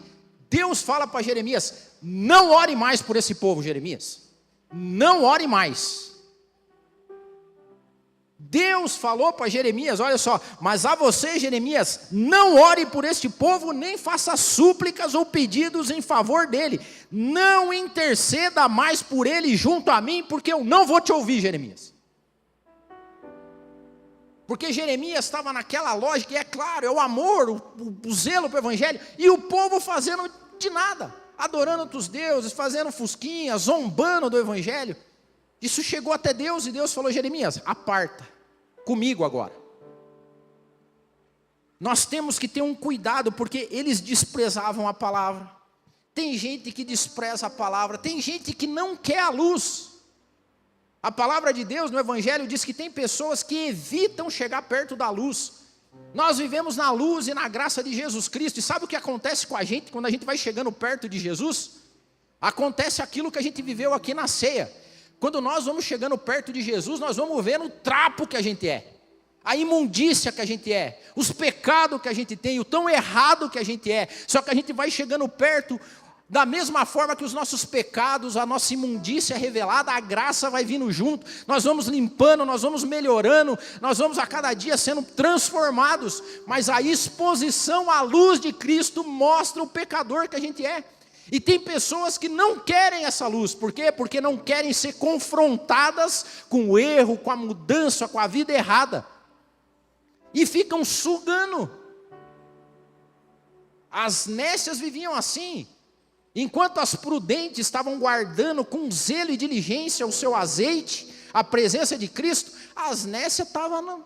Deus fala para Jeremias: não ore mais por esse povo, Jeremias. Não ore mais. Deus falou para Jeremias, olha só, mas a você, Jeremias, não ore por este povo, nem faça súplicas ou pedidos em favor dele. Não interceda mais por ele junto a mim, porque eu não vou te ouvir, Jeremias. Porque Jeremias estava naquela lógica, e é claro, é o amor, o zelo para o evangelho, e o povo fazendo de nada, adorando outros deuses, fazendo fusquinha, zombando do evangelho. Isso chegou até Deus, e Deus falou: Jeremias, aparta, comigo agora. Nós temos que ter um cuidado, porque eles desprezavam a palavra. Tem gente que despreza a palavra, tem gente que não quer a luz. A palavra de Deus no evangelho diz que tem pessoas que evitam chegar perto da luz. Nós vivemos na luz e na graça de Jesus Cristo, e sabe o que acontece com a gente quando a gente vai chegando perto de Jesus? Acontece aquilo que a gente viveu aqui na ceia. Quando nós vamos chegando perto de Jesus, nós vamos vendo o trapo que a gente é, a imundícia que a gente é, os pecados que a gente tem, o tão errado que a gente é. Só que a gente vai chegando perto, da mesma forma que os nossos pecados, a nossa imundícia é revelada, a graça vai vindo junto, nós vamos limpando, nós vamos melhorando, nós vamos a cada dia sendo transformados, mas a exposição à luz de Cristo mostra o pecador que a gente é. E tem pessoas que não querem essa luz. Por quê? Porque não querem ser confrontadas com o erro, com a mudança, com a vida errada, e ficam sugando. As nécias viviam assim. Enquanto as prudentes estavam guardando com zelo e diligência o seu azeite, a presença de Cristo, as nécias estavam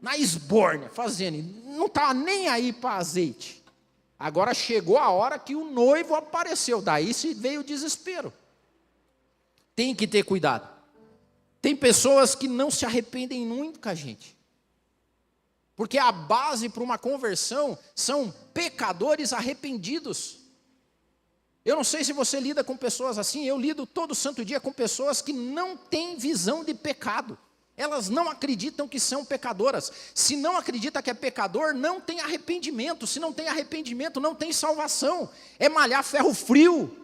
na esbórnia, fazendo, não estava nem aí para azeite. Agora chegou a hora que o noivo apareceu, daí se veio o desespero. Tem que ter cuidado. Tem pessoas que não se arrependem nunca, gente. Porque a base para uma conversão são pecadores arrependidos. Eu não sei se você lida com pessoas assim, eu lido todo santo dia com pessoas que não têm visão de pecado. Elas não acreditam que são pecadoras. Se não acredita que é pecador, não tem arrependimento. Se não tem arrependimento, não tem salvação. É malhar ferro frio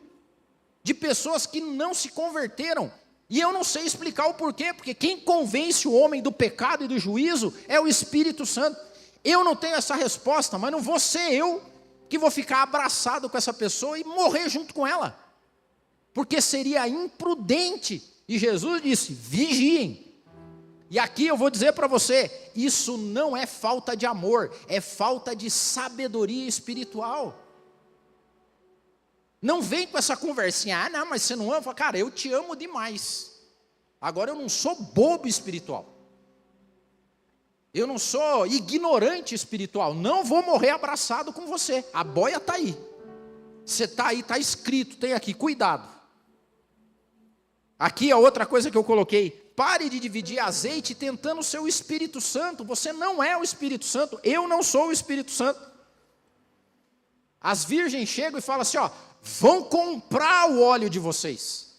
de pessoas que não se converteram. E eu não sei explicar o porquê, porque quem convence o homem do pecado e do juízo é o Espírito Santo. Eu não tenho essa resposta, mas não vou ser eu que vou ficar abraçado com essa pessoa e morrer junto com ela, porque seria imprudente. E Jesus disse: vigiem. E aqui eu vou dizer para você, isso não é falta de amor, é falta de sabedoria espiritual. Não vem com essa conversinha: ah, não, mas você não ama? Cara, eu te amo demais. Agora eu não sou bobo espiritual. Eu não sou ignorante espiritual, não vou morrer abraçado com você. A boia está aí. Você está aí, está escrito, tem aqui, cuidado. Aqui a outra coisa que eu coloquei: pare de dividir azeite tentando ser o Espírito Santo. Você não é o Espírito Santo, eu não sou o Espírito Santo. As virgens chegam e falam assim: ó, vão comprar o óleo de vocês.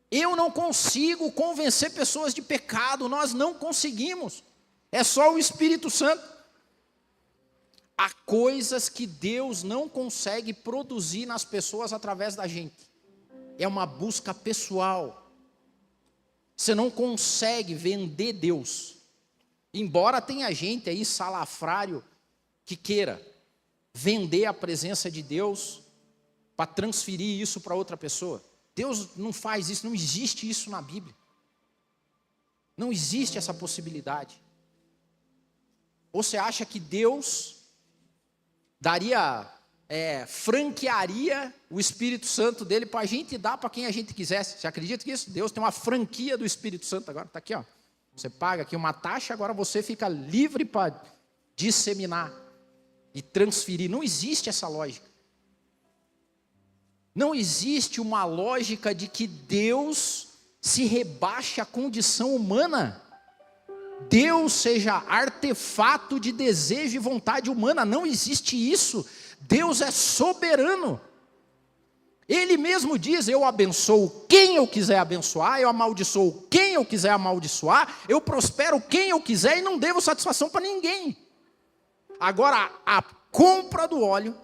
Eu não consigo convencer pessoas de pecado, nós não conseguimos. É só o Espírito Santo. Há coisas que Deus não consegue produzir nas pessoas através da gente. É uma busca pessoal. Você não consegue vender Deus. Embora tenha gente aí salafrário que queira vender a presença de Deus para transferir isso para outra pessoa. Deus não faz isso, não existe isso na Bíblia. Não existe essa possibilidade. Ou você acha que Deus franquearia o Espírito Santo dele para a gente dar para quem a gente quisesse? Você acredita que isso? Deus tem uma franquia do Espírito Santo agora, está aqui, ó. Você paga aqui uma taxa, agora você fica livre para disseminar e transferir. Não existe essa lógica. Não existe uma lógica de que Deus se rebaixe à condição humana. Deus seja artefato de desejo e vontade humana. Não existe isso. Deus é soberano. Ele mesmo diz: eu abençoo quem eu quiser abençoar, eu amaldiçoo quem eu quiser amaldiçoar, eu prospero quem eu quiser e não devo satisfação para ninguém. Agora, a compra do óleo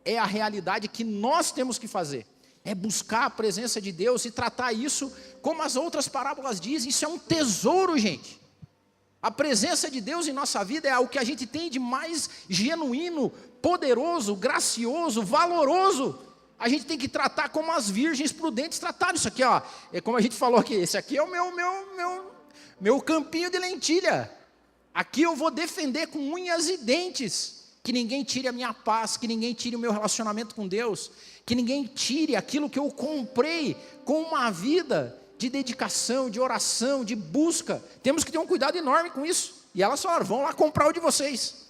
é a realidade que nós temos que fazer. É buscar a presença de Deus e tratar isso como as outras parábolas dizem. Isso é um tesouro, gente. A presença de Deus em nossa vida é o que a gente tem de mais genuíno, poderoso, gracioso, valoroso. A gente tem que tratar como as virgens prudentes trataram. Isso aqui, ó, é como a gente falou aqui, esse aqui é o meu campinho de lentilha. Aqui eu vou defender com unhas e dentes, que ninguém tire a minha paz, que ninguém tire o meu relacionamento com Deus, que ninguém tire aquilo que eu comprei com uma vida de dedicação, de oração, de busca. Temos que ter um cuidado enorme com isso. E elas falaram: vão lá comprar o de vocês.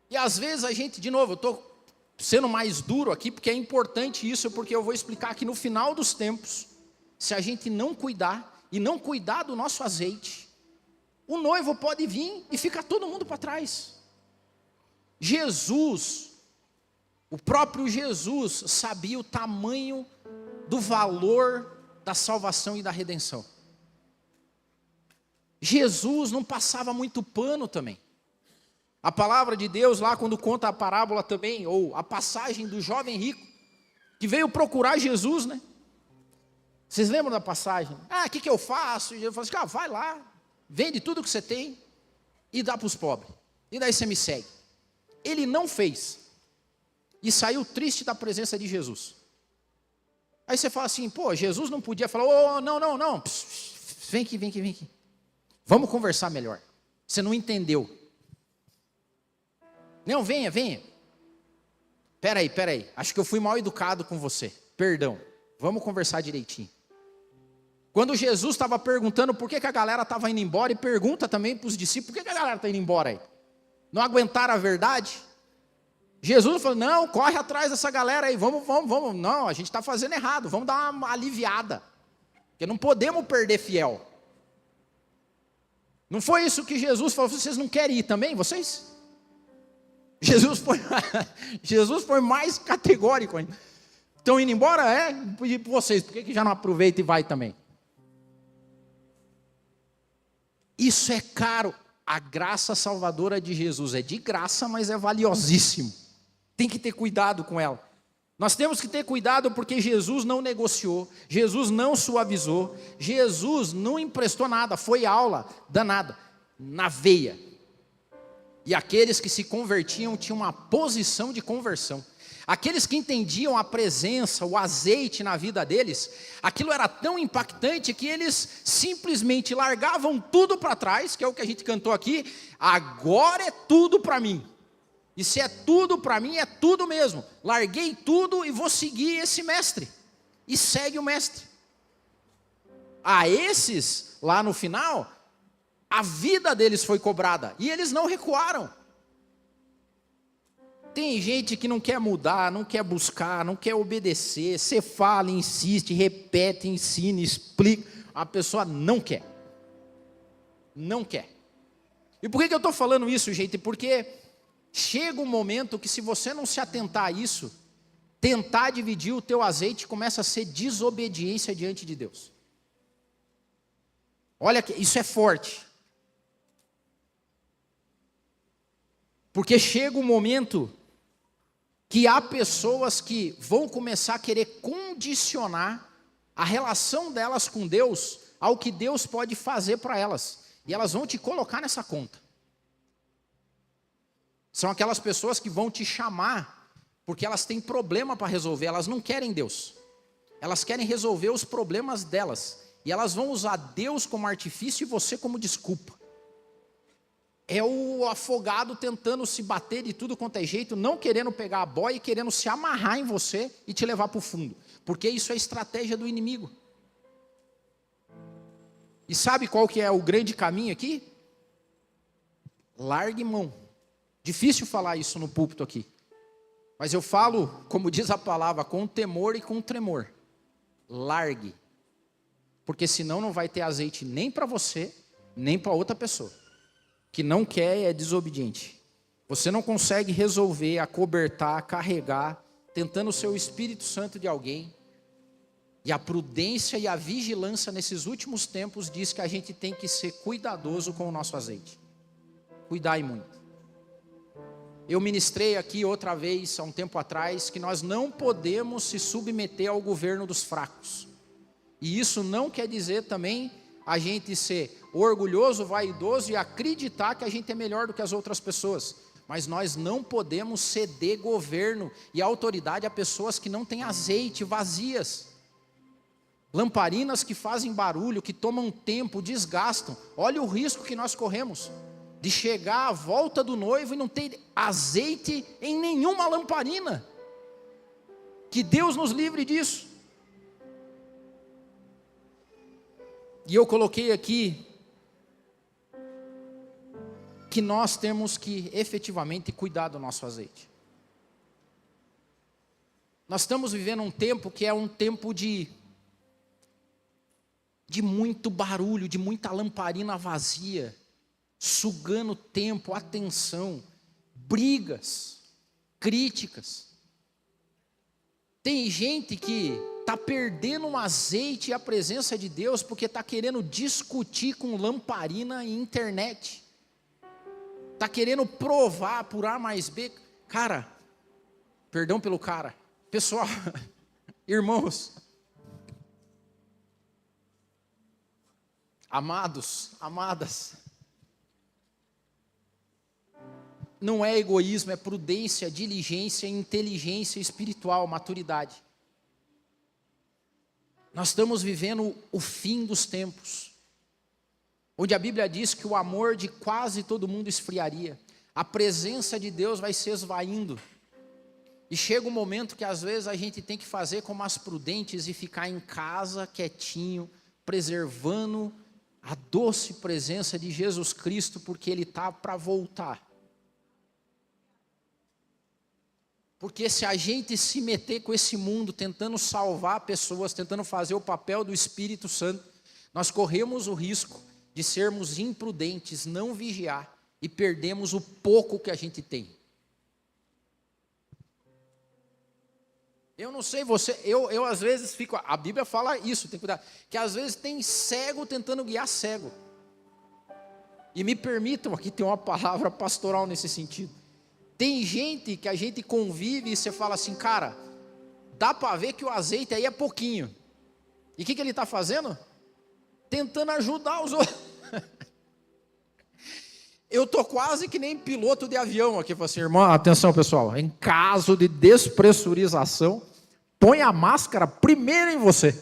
E às vezes a gente, de novo, eu estou sendo mais duro aqui, porque é importante isso, porque eu vou explicar que no final dos tempos, se a gente não cuidar, e não cuidar do nosso azeite, o noivo pode vir e ficar todo mundo para trás. Jesus, o próprio Jesus, sabia o tamanho do valor da salvação e da redenção. Jesus não passava muito pano também. A palavra de Deus lá, quando conta a parábola também, ou a passagem do jovem rico, que veio procurar Jesus, né? Vocês lembram da passagem? O que eu faço? E eu falo assim: vai lá, vende tudo que você tem e dá para os pobres. E daí você me segue. Ele não fez. E saiu triste da presença de Jesus. Aí você fala assim: Jesus não podia falar: não. Vem aqui. Vamos conversar melhor. Você não entendeu. Não, venha. Peraí. Acho que eu fui mal educado com você. Perdão. Vamos conversar direitinho. Quando Jesus estava perguntando por que a galera estava indo embora, e pergunta também para os discípulos: por que a galera está indo embora aí? Não aguentaram a verdade? Jesus falou: não, corre atrás dessa galera aí, vamos. Não, a gente está fazendo errado, vamos dar uma aliviada. Porque não podemos perder fiel. Não foi isso que Jesus falou: vocês não querem ir também, vocês? Jesus foi mais categórico ainda. Estão indo embora? E vocês, por que já não aproveita e vai também? Isso é caro. A graça salvadora de Jesus é de graça, mas é valiosíssimo. Tem que ter cuidado com ela. Nós temos que ter cuidado porque Jesus não negociou, Jesus não suavizou, Jesus não emprestou nada, foi aula danada, na veia. E aqueles que se convertiam tinham uma posição de conversão. Aqueles que entendiam a presença, o azeite na vida deles, aquilo era tão impactante que eles simplesmente largavam tudo para trás, que é o que a gente cantou aqui: agora é tudo para mim. E se é tudo para mim, é tudo mesmo. Larguei tudo e vou seguir esse mestre. E segue o mestre. A esses, lá no final, a vida deles foi cobrada. E eles não recuaram. Tem gente que não quer mudar, não quer buscar, não quer obedecer. Você fala, insiste, repete, ensina, explica. A pessoa não quer. Não quer. E por que eu estou falando isso, gente? Porque chega um momento que, se você não se atentar a isso, tentar dividir o teu azeite começa a ser desobediência diante de Deus. Olha, isso é forte. Porque chega um momento que há pessoas que vão começar a querer condicionar a relação delas com Deus ao que Deus pode fazer para elas. E elas vão te colocar nessa conta. São aquelas pessoas que vão te chamar porque elas têm problema para resolver, elas não querem Deus. Elas querem resolver os problemas delas. E elas vão usar Deus como artifício e você como desculpa. É o afogado tentando se bater de tudo quanto é jeito, não querendo pegar a boia e querendo se amarrar em você e te levar para o fundo. Porque isso é estratégia do inimigo. E sabe qual que é o grande caminho aqui? Largue mão. Difícil falar isso no púlpito aqui. Mas eu falo, como diz a palavra, com temor e com tremor. Largue. Porque senão não vai ter azeite nem para você, nem para outra pessoa. Que não quer é desobediente. Você não consegue resolver, acobertar, carregar, tentando ser o Espírito Santo de alguém. E a prudência e a vigilância nesses últimos tempos diz que a gente tem que ser cuidadoso com o nosso azeite. Cuidai muito. Eu ministrei aqui outra vez, há um tempo atrás, que nós não podemos se submeter ao governo dos fracos. E isso não quer dizer também a gente ser orgulhoso, vaidoso e acreditar que a gente é melhor do que as outras pessoas. Mas nós não podemos ceder governo e autoridade a pessoas que não têm azeite, vazias. Lamparinas que fazem barulho, que tomam tempo, desgastam. Olha o risco que nós corremos de chegar à volta do noivo e não ter azeite em nenhuma lamparina. Que Deus nos livre disso. E eu coloquei aqui que nós temos que efetivamente cuidar do nosso azeite. Nós estamos vivendo um tempo que é um tempo de muito barulho, de muita lamparina vazia, sugando tempo, atenção, brigas, críticas. Tem gente que está perdendo um azeite e a presença de Deus porque está querendo discutir com lamparina e internet. Está querendo provar por A mais B. Cara, perdão pelo cara. Pessoal, irmãos, amados, amadas, não é egoísmo, é prudência, diligência, inteligência espiritual, maturidade. Nós estamos vivendo o fim dos tempos, onde a Bíblia diz que o amor de quase todo mundo esfriaria, a presença de Deus vai se esvaindo, e chega um momento que às vezes a gente tem que fazer como as prudentes e ficar em casa quietinho, preservando a doce presença de Jesus Cristo, porque Ele está para voltar. Porque se a gente se meter com esse mundo, tentando salvar pessoas, tentando fazer o papel do Espírito Santo, nós corremos o risco de sermos imprudentes, não vigiar, e perdemos o pouco que a gente tem. Eu não sei você, eu às vezes fico, a Bíblia fala isso, tem que cuidar, que às vezes tem cego tentando guiar cego. E me permitam aqui ter uma palavra pastoral nesse sentido. Tem gente que a gente convive e você fala assim, cara, dá para ver que o azeite aí é pouquinho. E o que ele está fazendo? Tentando ajudar os outros. Eu estou quase que nem piloto de avião aqui. Falei assim, irmão, atenção pessoal, em caso de despressurização, põe a máscara primeiro em você.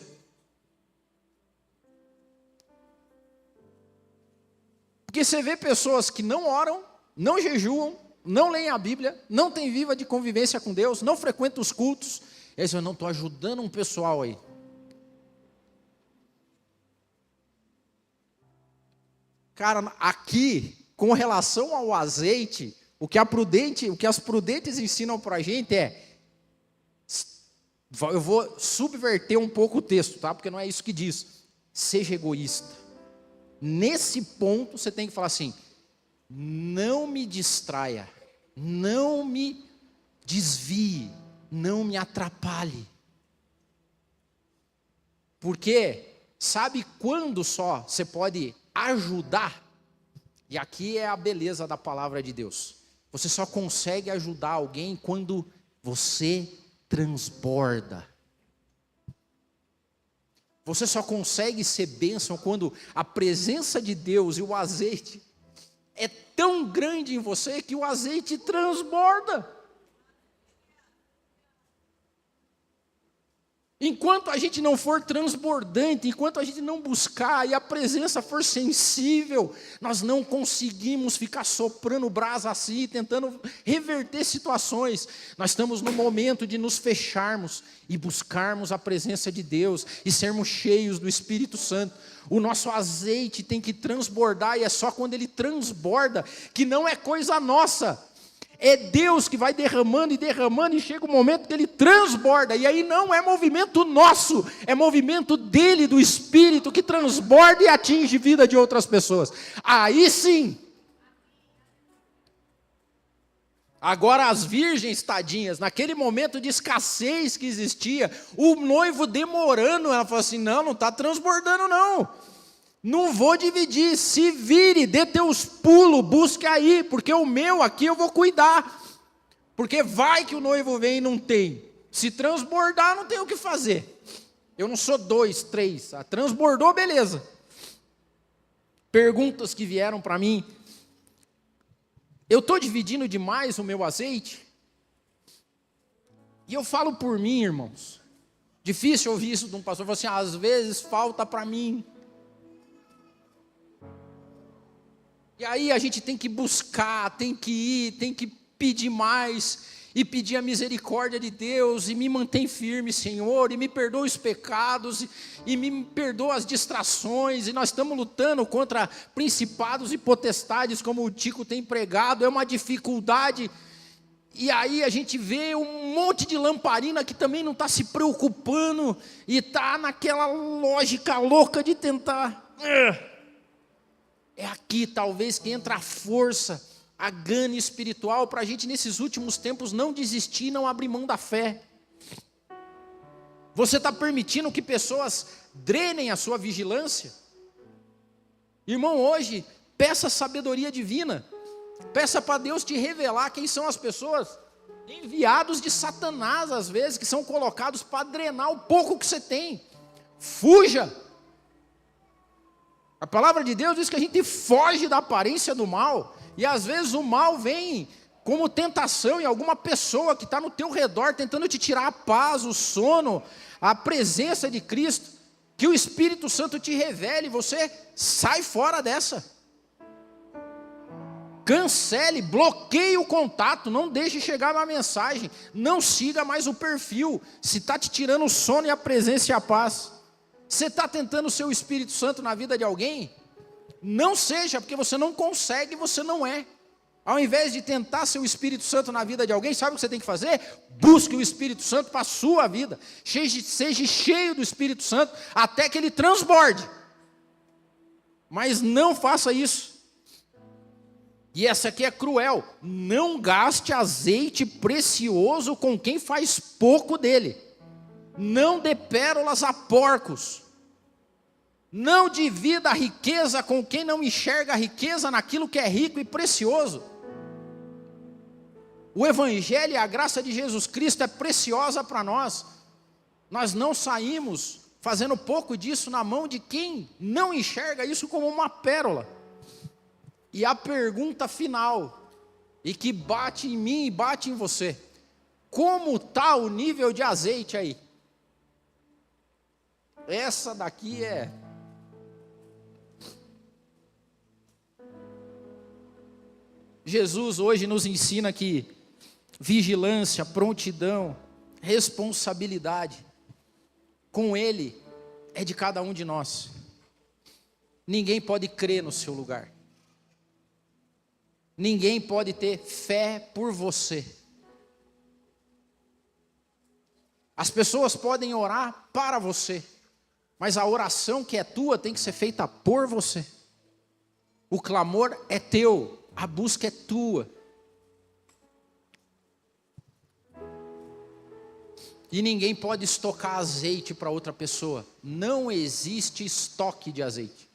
Porque você vê pessoas que não oram, não jejuam, não leem a Bíblia, não tem vida de convivência com Deus, não frequentam os cultos. Eles dizem, eu não estou ajudando um pessoal aí. Cara, aqui, com relação ao azeite, o que as prudentes ensinam para a gente é, eu vou subverter um pouco o texto, tá? Porque não é isso que diz. Seja egoísta. Nesse ponto você tem que falar assim, não me distraia, não me desvie, não me atrapalhe. Porque sabe quando só você pode ajudar? E aqui é a beleza da palavra de Deus. Você só consegue ajudar alguém quando você transborda. Você só consegue ser bênção quando a presença de Deus e o azeite é tão grande em você que o azeite transborda. Enquanto a gente não for transbordante, enquanto a gente não buscar e a presença for sensível, nós não conseguimos ficar soprando brasa assim, tentando reverter situações. Nós estamos no momento de nos fecharmos e buscarmos a presença de Deus e sermos cheios do Espírito Santo. O nosso azeite tem que transbordar, e é só quando ele transborda, que não é coisa nossa. É Deus que vai derramando e chega o momento que ele transborda, e aí não é movimento nosso, é movimento dele, do Espírito, que transborda e atinge a vida de outras pessoas. Aí sim. Agora as virgens, tadinhas, naquele momento de escassez que existia, o noivo demorando, ela falou assim, não está transbordando não vou dividir, se vire, dê teus pulos, busque aí, porque o meu aqui eu vou cuidar, porque vai que o noivo vem e não tem, se transbordar não tem o que fazer, eu não sou 2, 3, transbordou, beleza. Perguntas que vieram para mim, eu estou dividindo demais o meu azeite? E eu falo por mim, irmãos, difícil ouvir isso de um pastor, assim, às vezes falta para mim. E aí a gente tem que buscar, tem que ir, tem que pedir mais, e pedir a misericórdia de Deus, e me mantém firme, Senhor, e me perdoa os pecados, e me perdoa as distrações, e nós estamos lutando contra principados e potestades, como o Tico tem pregado, é uma dificuldade, e aí a gente vê um monte de lamparina que também não está se preocupando, e está naquela lógica louca de tentar... É aqui talvez que entra a força, a gana espiritual para a gente nesses últimos tempos não desistir, não abrir mão da fé. Você está permitindo que pessoas drenem a sua vigilância? Irmão, hoje, peça sabedoria divina, peça para Deus te revelar quem são as pessoas, enviados de Satanás às vezes, que são colocados para drenar o pouco que você tem. Fuja! A palavra de Deus diz que a gente foge da aparência do mal, e às vezes o mal vem como tentação em alguma pessoa que está no teu redor, tentando te tirar a paz, o sono, a presença de Cristo, que o Espírito Santo te revele, você sai fora dessa. Cancele, bloqueie o contato, não deixe chegar uma mensagem, não siga mais o perfil, se está te tirando o sono e a presença e a paz. Você está tentando ser o Espírito Santo na vida de alguém? Não seja, porque você não consegue, você não é. Ao invés de tentar ser o Espírito Santo na vida de alguém, sabe o que você tem que fazer? Busque o Espírito Santo para a sua vida. Seja cheio do Espírito Santo até que ele transborde. Mas não faça isso. E essa aqui é cruel. Não gaste azeite precioso com quem faz pouco dele. Não dê pérolas a porcos. Não divida a riqueza com quem não enxerga a riqueza naquilo que é rico e precioso. O Evangelho e a graça de Jesus Cristo é preciosa para nós. Nós não saímos fazendo pouco disso na mão de quem não enxerga isso como uma pérola. E a pergunta final, e que bate em mim e bate em você: como está o nível de azeite aí? Essa daqui é... Jesus hoje nos ensina que vigilância, prontidão, responsabilidade, com Ele, é de cada um de nós. Ninguém pode crer no seu lugar. Ninguém pode ter fé por você. As pessoas podem orar para você, mas a oração que é tua tem que ser feita por você. O clamor é teu, a busca é tua. E ninguém pode estocar azeite para outra pessoa. Não existe estoque de azeite.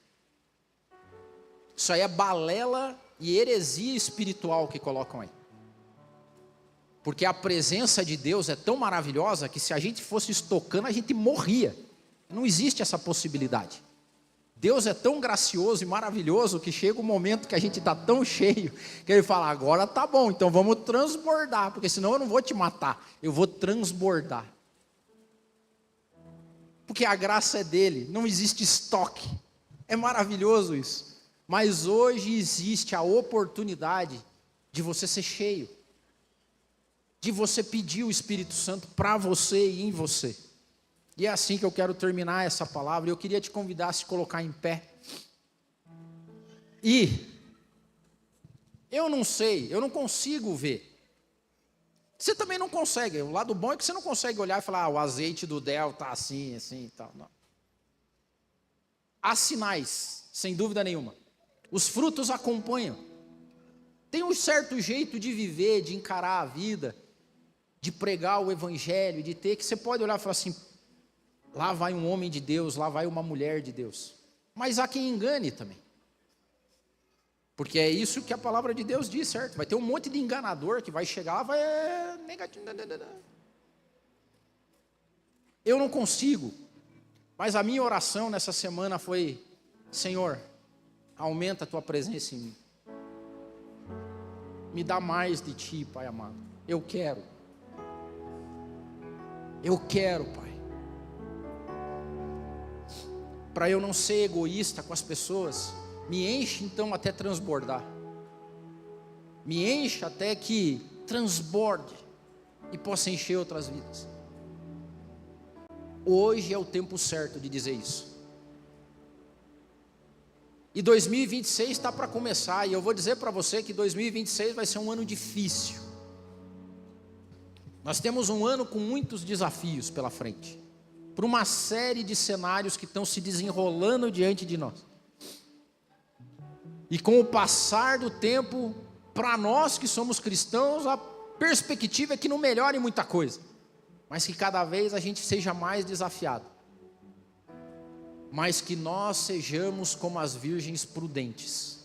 Isso aí é balela e heresia espiritual que colocam aí. Porque a presença de Deus é tão maravilhosa que se a gente fosse estocando, a gente morria. Não existe essa possibilidade. Deus é tão gracioso e maravilhoso que chega um momento que a gente está tão cheio que Ele fala: agora tá bom, então vamos transbordar, porque senão eu não vou te matar, eu vou transbordar. Porque a graça é dele, não existe estoque. É maravilhoso isso. Mas hoje existe a oportunidade de você ser cheio, de você pedir o Espírito Santo para você e em você. E é assim que eu quero terminar essa palavra. Eu queria te convidar a se colocar em pé. E eu não sei, eu não consigo ver. Você também não consegue. O lado bom é que você não consegue olhar e falar: o azeite do Del está assim, assim e tal. Não. Há sinais, sem dúvida nenhuma. Os frutos acompanham. Tem um certo jeito de viver, de encarar a vida, de pregar o evangelho, de ter, que você pode olhar e falar assim: lá vai um homem de Deus, lá vai uma mulher de Deus. Mas há quem engane também. Porque é isso que a palavra de Deus diz, certo? Vai ter um monte de enganador que vai chegar, vai negativo. Eu não consigo. Mas a minha oração nessa semana foi: Senhor, aumenta a tua presença em mim. Me dá mais de ti, Pai amado. Eu quero, Pai. Para eu não ser egoísta com as pessoas, me enche então até transbordar. Me enche até que transborde e possa encher outras vidas. Hoje é o tempo certo de dizer isso. E 2026 está para começar, e eu vou dizer para você que 2026 vai ser um ano difícil. Nós temos um ano com muitos desafios pela frente, por uma série de cenários que estão se desenrolando diante de nós. E com o passar do tempo, para nós que somos cristãos, a perspectiva é que não melhore muita coisa, mas que cada vez a gente seja mais desafiado. Mas que nós sejamos como as virgens prudentes,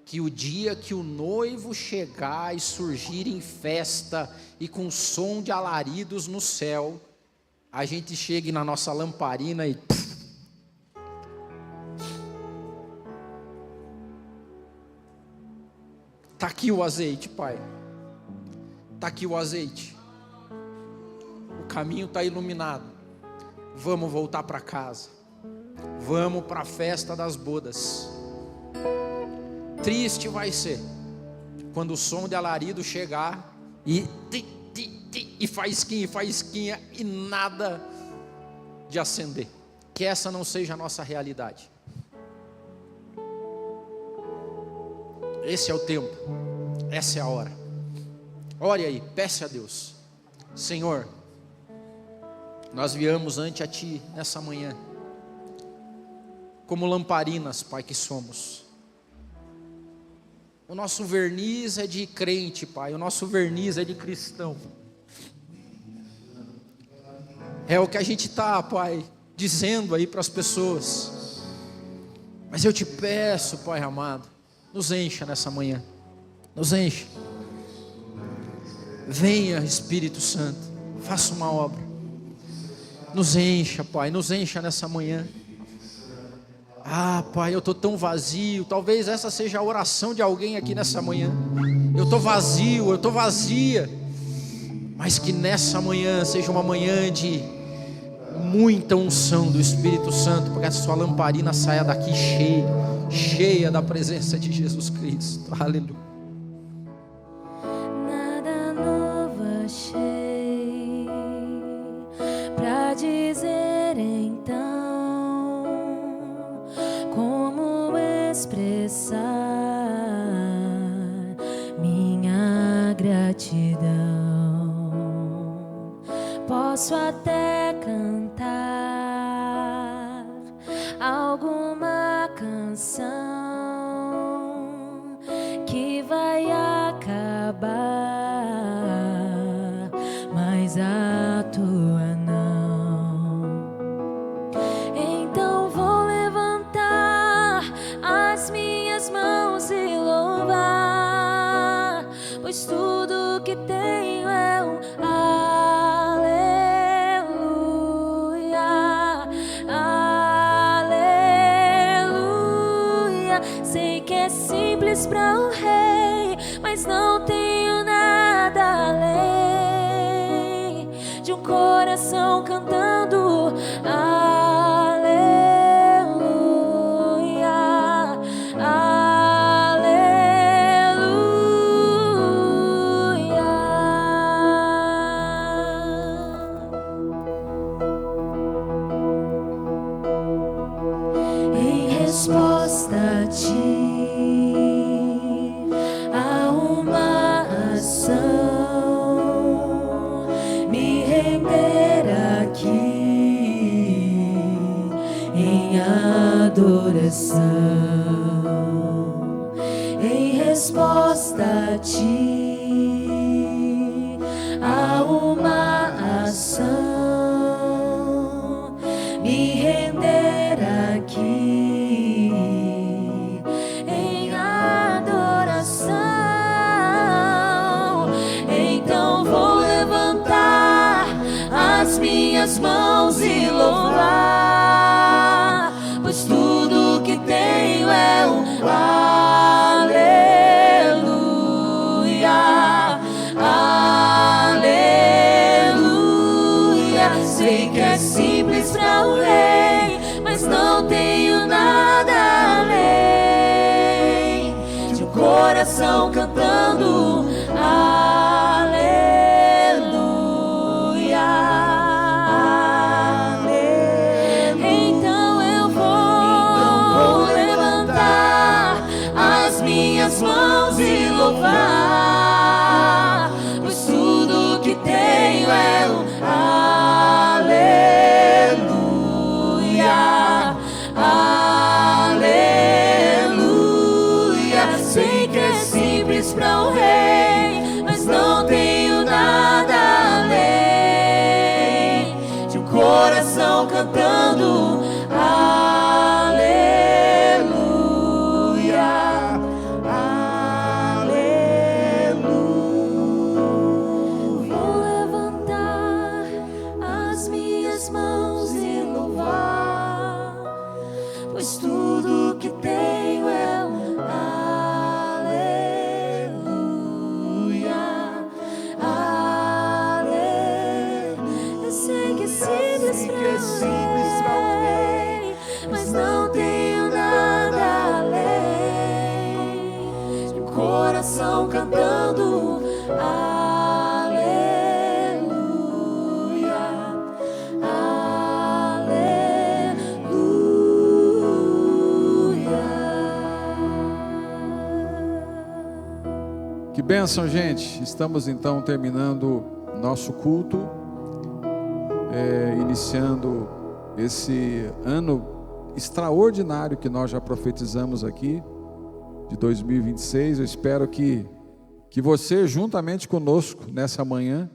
que o dia que o noivo chegar e surgir em festa e com som de alaridos no céu, a gente chegue na nossa lamparina e está aqui o azeite, Pai, está aqui o azeite, o caminho está iluminado, vamos voltar para casa. Vamos para a festa das bodas. Triste vai ser quando o som de alarido chegar e faísquinha e nada de acender. Que essa não seja a nossa realidade. Esse é o tempo, essa é a hora. Ore aí, peça a Deus: Senhor, nós viemos ante a Ti nessa manhã, como lamparinas, Pai, que somos. O nosso verniz é de crente, Pai, o nosso verniz é de cristão. É o que a gente está, Pai, dizendo aí para as pessoas. Mas eu te peço, Pai amado, nos encha nessa manhã, nos encha. Venha, Espírito Santo, faça uma obra. Nos encha, Pai, nos encha nessa manhã. Ah, Pai, eu estou tão vazio. Talvez essa seja a oração de alguém aqui nessa manhã. Eu estou vazio, eu estou vazia. Mas que nessa manhã seja uma manhã de muita unção do Espírito Santo, para que a sua lamparina saia daqui cheia, cheia da presença de Jesus Cristo. Aleluia. Nada novo achei pra dizer então. Como expressar minha gratidão? Posso até cantar alguma canção que vai acabar, mas a tua não. Então vou levantar as minhas mãos e louvar, pois tudo que tenho é um aleluia, aleluia. simples para o rei, mas não tenho nada além de um coração cantando aleluia, aleluia. Em resposta a ti, há uma ação, me render aqui em adoração. Em resposta a ti, há uma ação, me render aqui em adoração. Então vou levantar as minhas mãos e louvar, pois tudo que tenho é um aleluia, aleluia. Sei que é simples para o rei, mas não tenho nada além de um coração cantando aleluia, aleluia. Então eu vou levantar as minhas mãos e louvar, pois tudo que tenho é um aleluia, aleluia. Sei que é simples para o rei, mas não tenho nada além de um coração cantando aleluia, aleluia. Vou levantar as minhas mãos e louvar, pois tudo que tenho é um aleluia, aleluia. Eu sei que é simples para o rei, mas não tenho nada além de um coração cantando aleluia, aleluia. Que bênção, gente. Estamos então terminando nosso culto, iniciando esse ano extraordinário que nós já profetizamos aqui, de 2026. Eu espero que você, juntamente conosco, nessa manhã,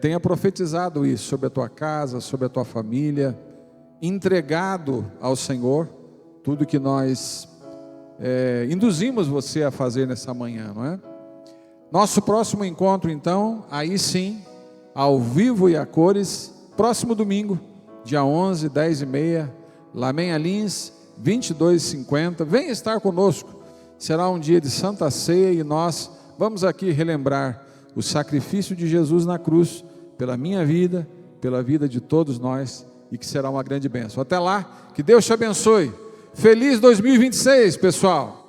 tenha profetizado isso sobre a tua casa, sobre a tua família, entregado ao Senhor tudo que nós induzimos você a fazer nessa manhã, não é? Nosso próximo encontro, então, aí sim, ao vivo e a cores, próximo domingo, dia 11, 10h30, Lamenha Lins, 22h50. Venha estar conosco. Será um dia de Santa Ceia e nós vamos aqui relembrar o sacrifício de Jesus na cruz, pela minha vida, pela vida de todos nós, e que será uma grande bênção. Até lá, que Deus te abençoe. Feliz 2026, pessoal!